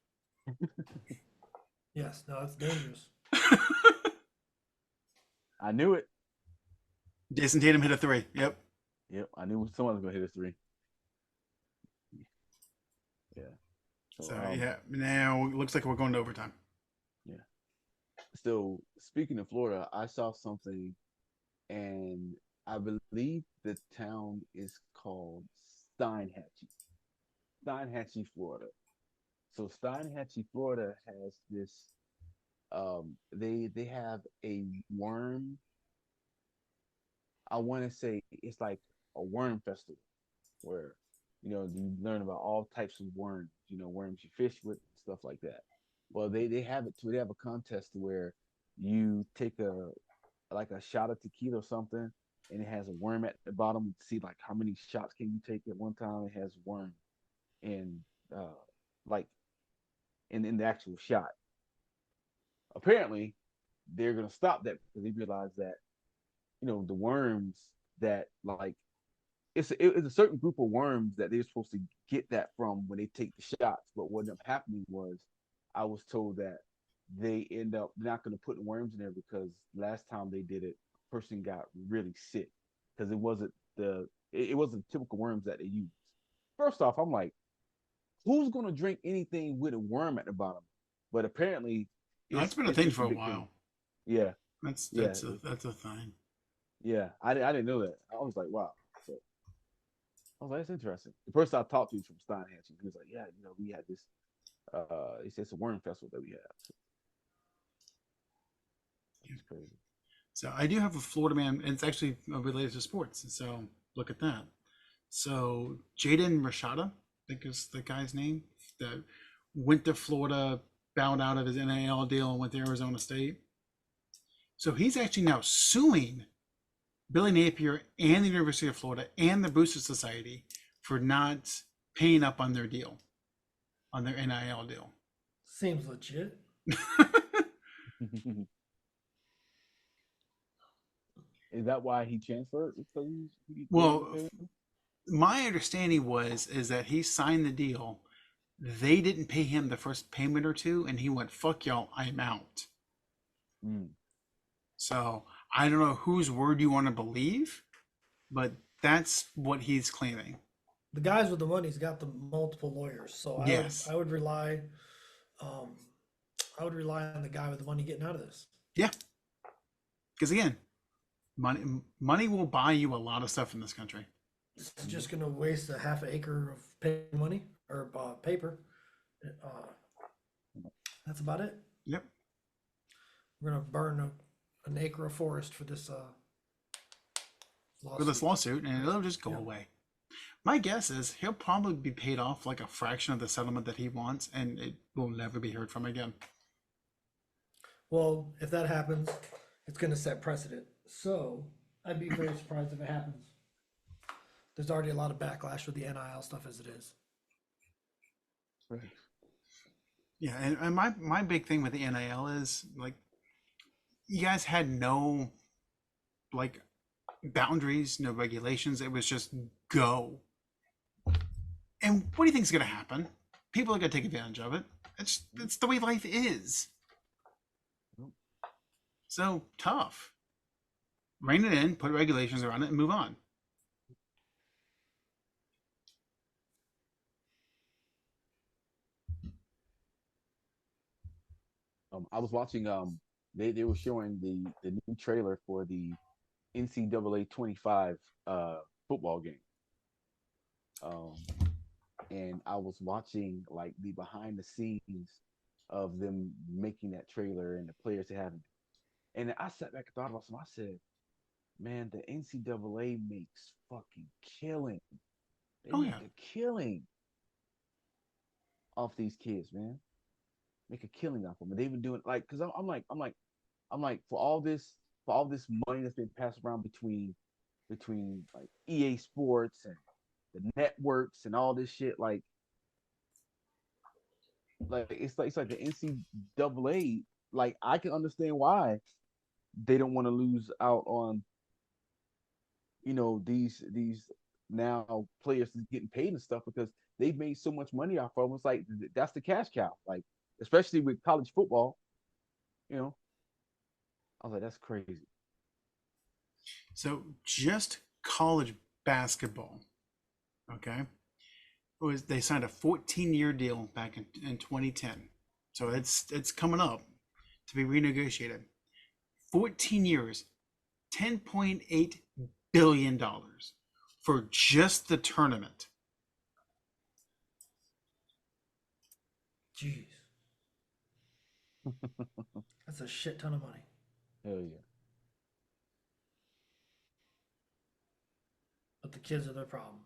Yes, no, it's dangerous. I knew it. Jason Tatum hit a 3. Yep. Yep, I knew someone was gonna hit a 3. Yeah. So yeah, now it looks like we're going to overtime. Yeah. So speaking of Florida, I saw something, and I believe the town is called Steinhatchee, Florida. So Steinhatchee, Florida has this. They have a worm. I want to say it's like a worm festival where you learn about all types of worms. Worms you fish with, stuff like that. Well, they have it too. They have a contest where you take a shot of tequila or something, and it has a worm at the bottom. See like how many shots can you take at one time. It has worm, and like in the actual shot. Apparently, they're gonna stop that because they realize that the worms that like it's a certain group of worms that they're supposed to get that from when they take the shots. But what ended up happening was I was told that they end up not going to put worms in there because last time they did it, a person got really sick because it wasn't typical worms that they used. First off, I'm like, who's going to drink anything with a worm at the bottom? But apparently, That's been a thing for a while. Thing. Yeah, that's a thing. Yeah, I didn't know that. I was like, wow. So I was like, that's interesting. The person I talked to is from Steinhatchee. He was like, yeah, we had this. He said it's a worm festival that we have. So, it's crazy. So I do have a Florida man, and it's actually related to sports. So look at that. So Jaden Rashada, I think is the guy's name, that went to Florida, bowed out of his NIL deal, and went to Arizona State. So he's actually now suing Billy Napier and the University of Florida and the Booster Society for not paying up on their deal, on their NIL deal. Seems legit. Is that why he transferred? Well, my understanding is that he signed the deal. They didn't pay him the first payment or two, and he went, "Fuck y'all, I'm out." So I don't know whose word you want to believe, but that's what he's claiming. The guys with the money's got the multiple lawyers, so yes, I would rely on the guy with the money getting out of this. Yeah, because again, money will buy you a lot of stuff in this country. It's just going to waste a half an acre of money or paper. That's about it. Yep. We're going to burn an acre of forest for this lawsuit. For this lawsuit, and it'll just go away. My guess is he'll probably be paid off like a fraction of the settlement that he wants, and it will never be heard from again. Well, if that happens, it's going to set precedent. So I'd be very surprised if it happens. There's already a lot of backlash with the NIL stuff as it is. Yeah, and my big thing with the NIL is like, you guys had no like boundaries, no regulations. It was just go. And what do you think is going to happen? People are going to take advantage of it. It's the way life is. So tough. Rein it in, put regulations around it, and move on. I was watching. They were showing the new trailer for the NCAA 25 football game. And I was watching like the behind the scenes of them making that trailer and the players they have. And I sat back and thought about something. I said, man, the NCAA makes fucking killing. They make a killing off these kids, man. make a killing off them. And they've been doing like, because I'm like for all this money that's been passed around between like EA Sports and the networks and all this shit, like it's like the NCAA. Like I can understand why they don't want to lose out on these now players getting paid and stuff because they've made so much money off of them. It's like that's the cash cow. Like especially with college football, you know. I was like, that's crazy. So just college basketball, okay, they signed a 14-year deal back in 2010. So it's coming up to be renegotiated. 14 years, $10.8 billion for just the tournament. Jeez. That's a shit ton of money. Hell yeah. But the kids are their problem.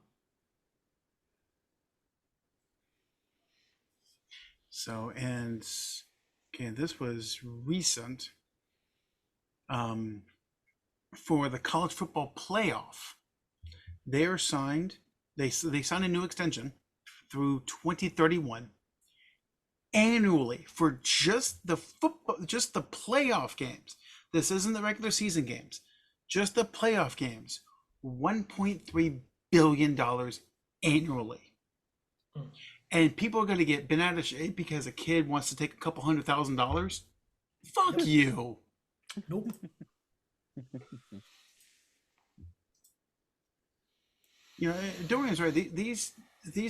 So, and okay, this was recent. For the college football playoff, they're signed. They signed a new extension through 2031 annually for just the football, just the playoff games. This isn't the regular season games, just the playoff games. $1.3 billion annually. And people are going to get bent out of shape because a kid wants to take a couple $100,000. Fuck you. Nope. You know, Dorian's right. These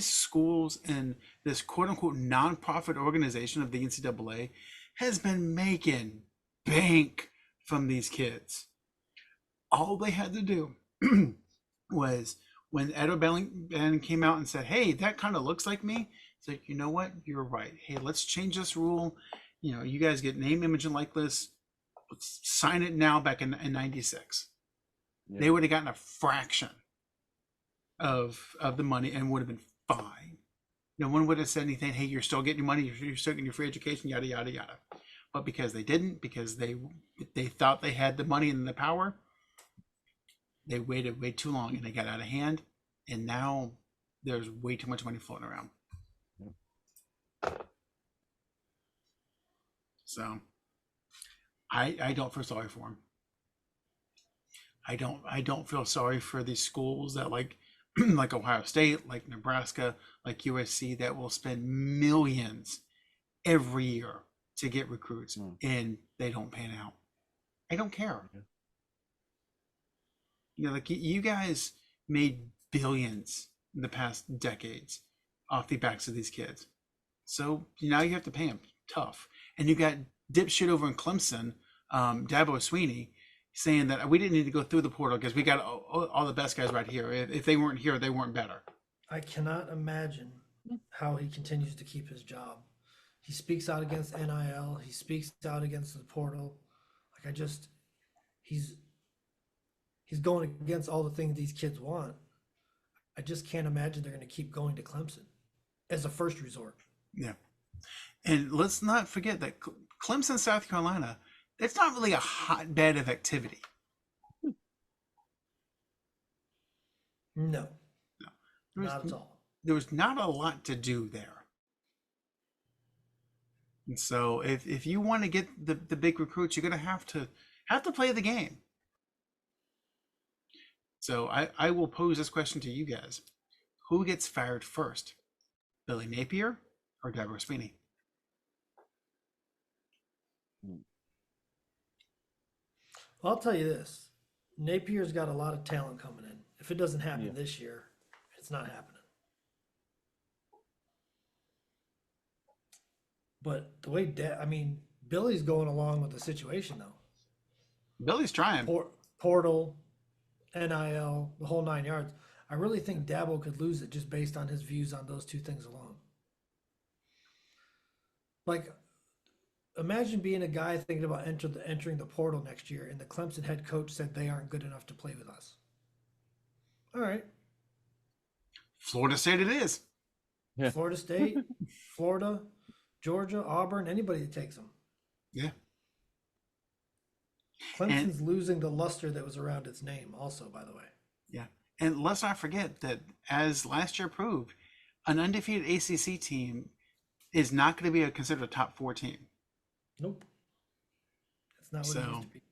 schools and this quote unquote nonprofit organization of the NCAA has been making bank from these kids. All they had to do was when Ed O'Bannon came out and said, "Hey, that kind of looks like me." It's like, you know what? You're right. Hey, let's change this rule. You know, you guys get name, image, and likeness. Let's sign it now. Back in '96, Yeah. they would have gotten a fraction of the money and would have been fine. No one would have said anything. Hey, you're still getting your money. You're still getting your free education. Yada yada yada. But because they didn't, because they thought they had the money and the power, they waited way too long and they got out of hand. And now there's way too much money floating around. So I don't feel sorry for them. I don't feel sorry for these schools that like Ohio State, like Nebraska, like USC that will spend millions every year to get recruits and they don't pan out. I don't care. You know, like you guys made billions in the past decades off the backs of these kids. So now you have to pay them tough. And you got dipshit over in Clemson, Dabo Sweeney, saying that we didn't need to go through the portal because we got all the best guys right here. If they weren't here, they weren't better. I cannot imagine how he continues to keep his job. He speaks out against NIL. He speaks out against the portal. Like he's going against all the things these kids want. I just can't imagine they're going to keep going to Clemson as a first resort. Yeah. And let's not forget that Clemson, South Carolina, it's not really a hotbed of activity. No. Not at all. There was not a lot to do there. And so if you want to get the big recruits, you're going to have to play the game. So I will pose this question to you guys. Who gets fired first? Billy Napier or Dabo Sweeney? Well, I'll tell you this. Napier's got a lot of talent coming in. If it doesn't happen this year, it's not happening. But the way Billy's going along with the situation, though. Billy's trying. Portal, NIL, the whole 9 yards. I really think Dabo could lose it just based on his views on those two things alone. Like, imagine being a guy thinking about entering the portal next year, and the Clemson head coach said they aren't good enough to play with us. All right. Florida State it is. Yeah. Florida State, Florida, Georgia, Auburn, anybody that takes them. Yeah. Clemson's losing the luster that was around its name, also, by the way. Yeah. And let's not forget that, as last year proved, an undefeated ACC team is not going to be considered a top 4 team. Nope. That's not what it used to be.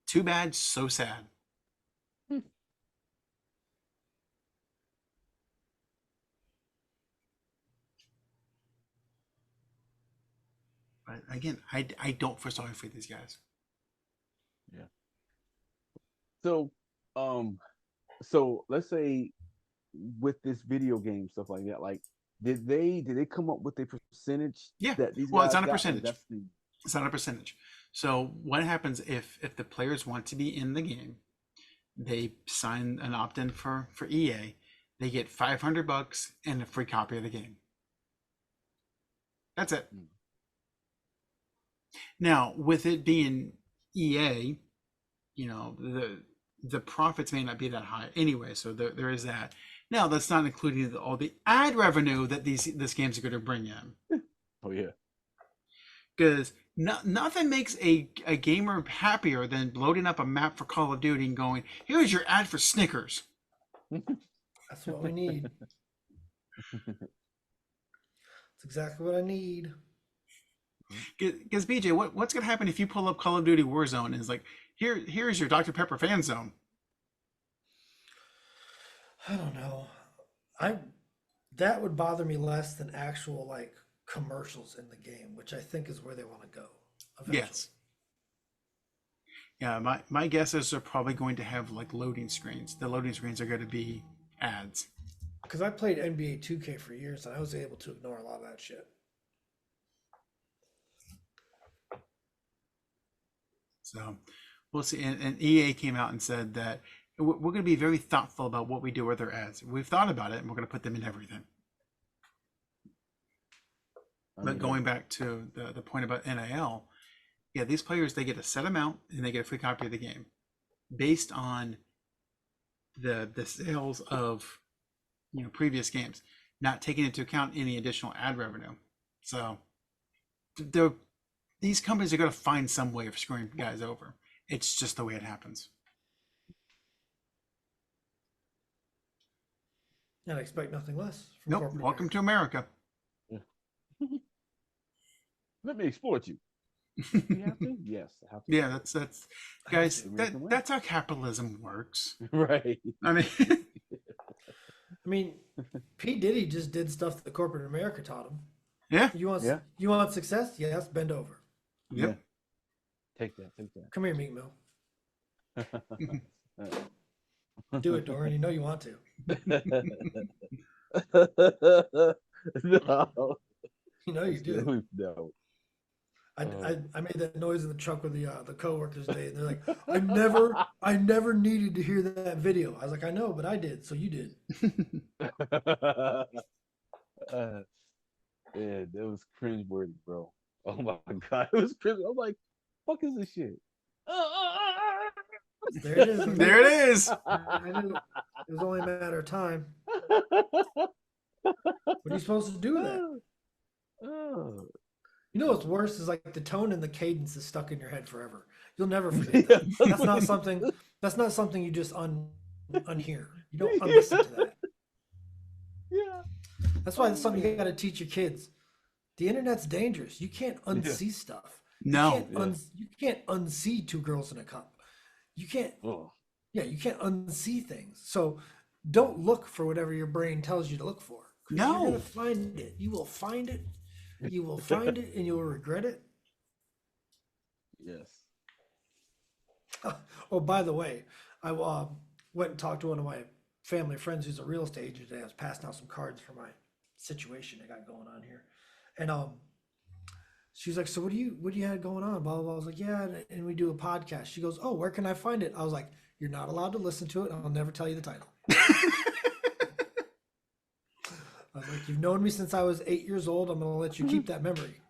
Too bad, so sad. But again, I don't feel sorry for these guys. Yeah. So, so let's say with this video game stuff like that, like, did they come up with a percentage? Yeah. That these Well, guys it's not a got? percentage. That's the, It's not a percentage. So what happens if the players want to be in the game, they sign an opt-in for EA, they get $500 and a free copy of the game. That's it. Now, with it being EA, you know, the profits may not be that high anyway, so there is that. Now, that's not including all the ad revenue that this game's are going to bring in. oh yeah. Because nothing makes a gamer happier than loading up a map for Call of Duty and going, here's your ad for Snickers. That's what we need. That's exactly what I need. Because BJ, what's going to happen if you pull up Call of Duty Warzone and it's like, here's your Dr. Pepper fan zone? I don't know. That would bother me less than actual like commercials in the game, which I think is where they want to go eventually. Yes. Yeah, my guess is they're probably going to have like loading screens. The loading screens are going to be ads. Because I played NBA 2K for years and I was able to ignore a lot of that shit. So we'll see. And EA came out and said that we're going to be very thoughtful about what we do with their ads. We've thought about it and we're going to put them in everything. But going back to the point about NIL, yeah, these players, they get a set amount and they get a free copy of the game based on the sales of, you know, previous games, not taking into account any additional ad revenue. So these companies are going to find some way of screwing guys over. It's just the way it happens. And I expect nothing less. From Nope. corporate Welcome America. to America. Let me exploit you. You have to? Yes, I have to. Yeah, that's guys. American way. That's how capitalism works. Right. I mean, I mean, P. Diddy just did stuff that corporate America taught him. yeah. You want success? Yes, bend over. Yep. Yeah. Take that. Come here, Meat Mill. Do it, Dorian. You know you want to. No. You know you do. No. I made that noise in the truck with the coworkers today, and they're like, I never needed to hear that video. I was like, I know, but I did, so you did. Yeah, that was cringeworthy, bro. Oh my god, it was cringe. I'm like, fuck is this shit? There it is. There it is. I knew it was only a matter of time. What are you supposed to do with that? You know what's worse is like the tone and the cadence is stuck in your head forever. You'll never forget that. That's not something. That's not something you just unhear. You don't unlisten to that. Yeah. That's why it's something you got to teach your kids. The internet's dangerous. You can't unsee stuff. No. You can't unsee Two Girls in a Cup. You can't. Oh. Yeah, you can't unsee things. So don't look for whatever your brain tells you to look for. No. You're gonna find it. You will find it. You will find it, and you will regret it. Yes. Oh, by the way, I went and talked to one of my family friends who's a real estate agent today. I was passing out some cards for my situation I got going on here, and she's like, "So what do you had going on?" Blah blah blah. I was like, "Yeah," and we do a podcast. She goes, "Oh, where can I find it?" I was like, "You're not allowed to listen to it. I'll never tell you the title." I was like, "You've known me since I was 8 years old. I'm going to let you keep that memory."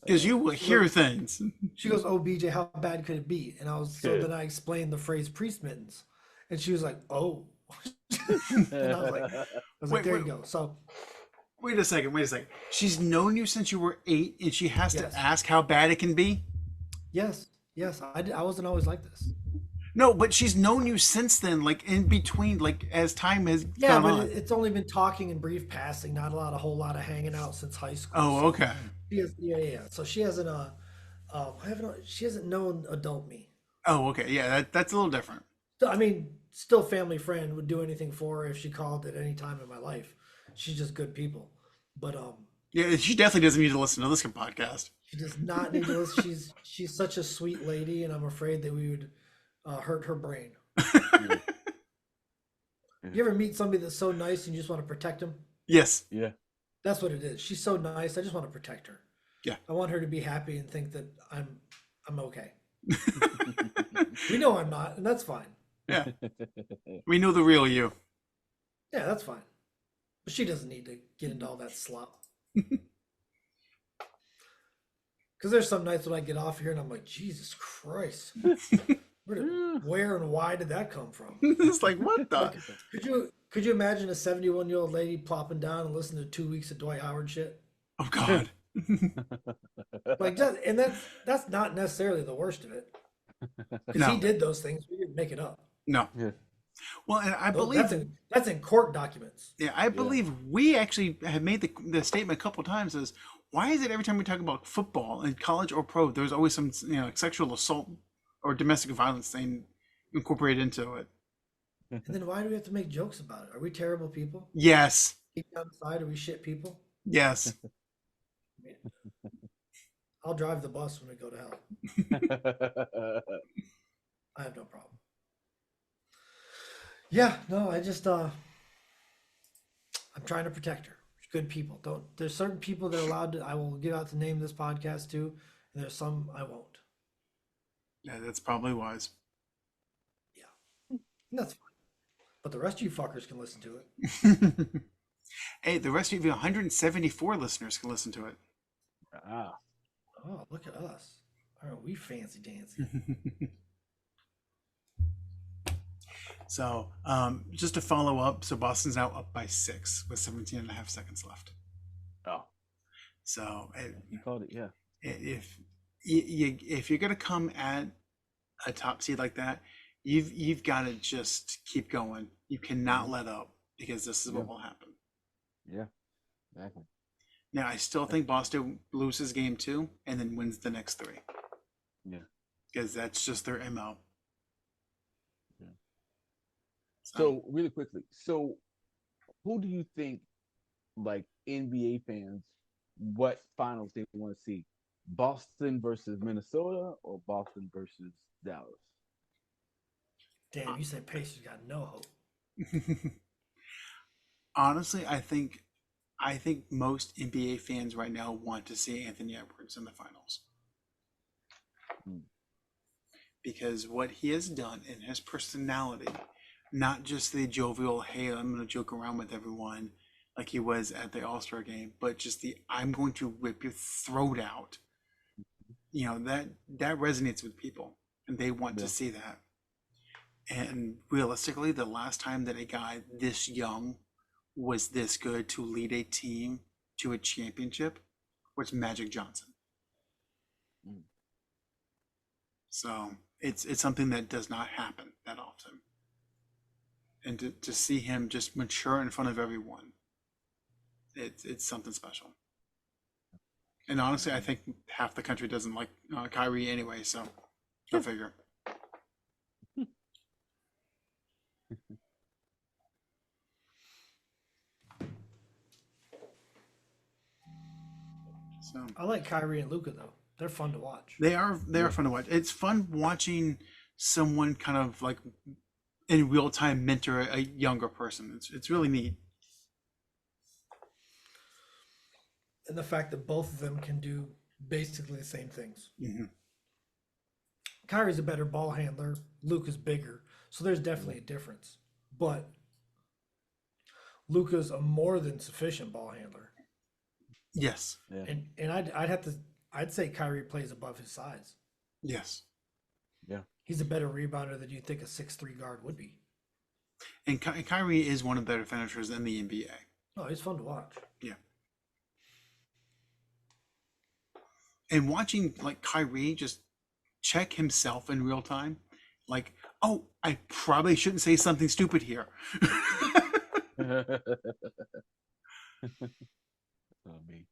Because you will hear things. She goes, "Oh, BJ, how bad could it be?" And then I explained the phrase "priest mittens," and she was like, "Oh." And I was like, Wait, there wait. you go. So Wait a second. She's known you since you were 8, and she has yes, to ask how bad it can be. yes, yes. I wasn't always like this. No, but she's known you since then, like in between, like as time has Yeah, gone but on. it's only been talking in brief passing, not a whole lot of hanging out since high school. Oh, So okay. yeah. So she hasn't she hasn't known adult me. Oh, okay. Yeah, that's a little different. So, I mean, still family friend, would do anything for her if she called at any time in my life. She's just good people. But Yeah, she definitely doesn't need to listen to this podcast. she does not need to listen. She's such a sweet lady, and I'm afraid that we would hurt her brain. You ever meet somebody that's so nice and you just want to protect them? Yes. Yeah. That's what it is. She's so nice. I just want to protect her. Yeah. I want her to be happy and think that I'm okay. We know I'm not, and that's fine. Yeah. We know the real you. Yeah, that's fine. But she doesn't need to get into all that slop. Because there's some nights when I get off here and I'm like, Jesus Christ. Where and why did that come from? It's like, what the? Could you imagine a 71-year-old lady plopping down and listening to 2 weeks of Dwight Howard shit? Oh, God. Like, and that's not necessarily the worst of it. Because No. he did those things. We didn't make it up. No. Yeah. Well, and I Those- believe, that's in court documents. yeah, I believe we actually have made the statement a couple times is, why is it every time we talk about football in college or pro, there's always some, like sexual assault or domestic violence thing incorporated into it? And then why do we have to make jokes about it? Are we terrible people? Yes. Deep down inside, are we shit people? Yes. I mean, I'll drive the bus when we go to hell. I have no problem. Yeah, no, I just I'm trying to protect her. Good people. There's certain people that are allowed to, I will give out the name of this podcast to, and there's some I won't. Yeah, that's probably wise. And that's fine. But the rest of you fuckers can listen to it. Hey, the rest of you 174 listeners can listen to it. Ah. Oh, look at us. Aren't we fancy dancy? So, just to follow up, so Boston's now up by 6 with 17 and a half seconds left. Oh. So, You called it, yeah. if you're gonna come at a top seed like that, you've got to just keep going. You cannot let up, because this is what will happen. Yeah. Exactly. Now, I still think Boston loses game 2 and then wins the next 3. Yeah. Because that's just their MO. Yeah. So really quickly, so who do you think, like NBA fans, what finals they want to see? Boston versus Minnesota or Boston versus Dallas? Damn, you said Pacers got no hope. Honestly, I think most NBA fans right now want to see Anthony Edwards in the finals. Because what he has done in his personality, not just the jovial, hey, I'm going to joke around with everyone like he was at the All-Star game, but just the I'm going to rip your throat out. That resonates with people, and they want to see that. And realistically, the last time that a guy this young was this good to lead a team to a championship was Magic Johnson. So it's something that does not happen that often. And to see him just mature in front of everyone, it's something special. And honestly, I think half the country doesn't like Kyrie anyway, so go figure. So I like Kyrie and Luca though. They're fun to watch. they are fun to watch. It's fun watching someone kind of like in real time mentor a younger person. It's really neat. And the fact that both of them can do basically the same things. Mm-hmm. Kyrie's a better ball handler. Luca's bigger. So there's definitely a difference. But Luca's a more than sufficient ball handler. Yes. Yeah. And I'd say Kyrie plays above his size. Yes. Yeah. He's a better rebounder than you think a 6'3" guard would be. And Kyrie is one of the better finishers in the NBA. Oh, he's fun to watch. Yeah. And watching like Kyrie just check himself in real time, like, oh, I probably shouldn't say something stupid here. Oh, me.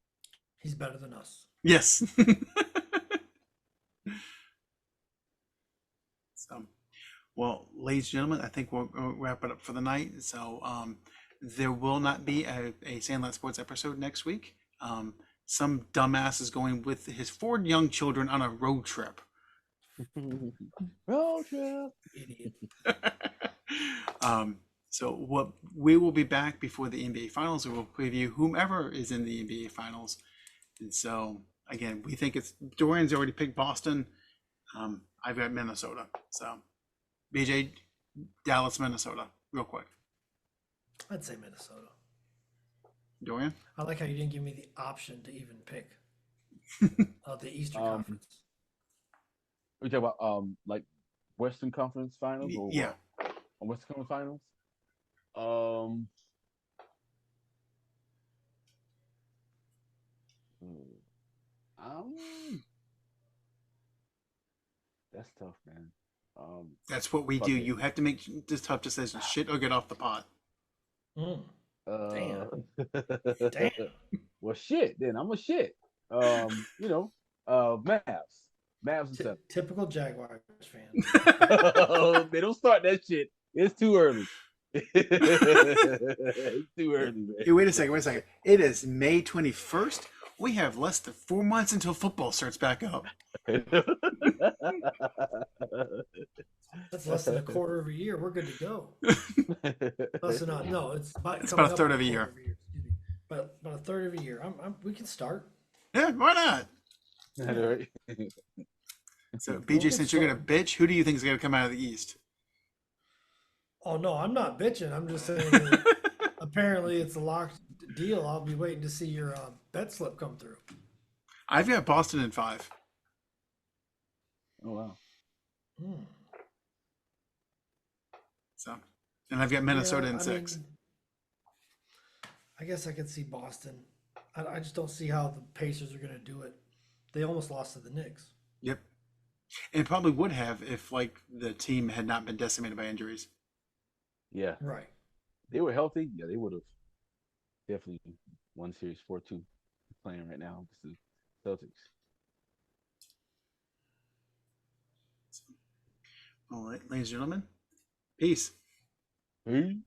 He's better than us. Yes. So, well, ladies and gentlemen, I think we'll wrap it up for the night. So, there will not be a Sandlot Sports episode next week. Some dumbass is going with his 4 young children on a road trip. Road trip. Idiot. So what we will be back before the NBA Finals, and we'll preview whomever is in the NBA Finals. And so again, we think it's Dorian's already picked Boston. I've got Minnesota. So BJ, Dallas, Minnesota, real quick. I'd say Minnesota. Dorian, I like how you didn't give me the option to even pick the Eastern Um, Conference. We talk about like Western Conference Finals or yeah. or Western Conference Finals. That's tough, man. That's what we fuck do. it. You have to make this tough decisions. Shit or get off the pot. Mm. Damn. Well, shit. Then I'm a shit. Mavs. Mavs and 7. Typical Jaguars fan. They don't start that shit. It's too early. It's too early, man. Hey, wait a second. It is May 21st. We have less than 4 months until football starts back up. That's less than a quarter of a year. We're good to go. Less than it's It's coming about a up third on of a year. Excuse me. But about a third of a year. We can start. Yeah, why not? So, BJ, since you're gonna bitch, who do you think is gonna come out of the East? Oh no, I'm not bitching. I'm just saying that apparently it's a locked deal. I'll be waiting to see your bet slip come through. I've got Boston in 5. Oh wow. Hmm. So, and I've got Minnesota Yeah, in 6. I guess I could see Boston. I just don't see how the Pacers are going to do it. They almost lost to the Knicks. Yep. And it probably would have if like the team had not been decimated by injuries. Yeah. Right. They were healthy. Yeah, they would have definitely won series 4-2 playing right now. This is Celtics. All right, ladies and gentlemen, peace. Hey.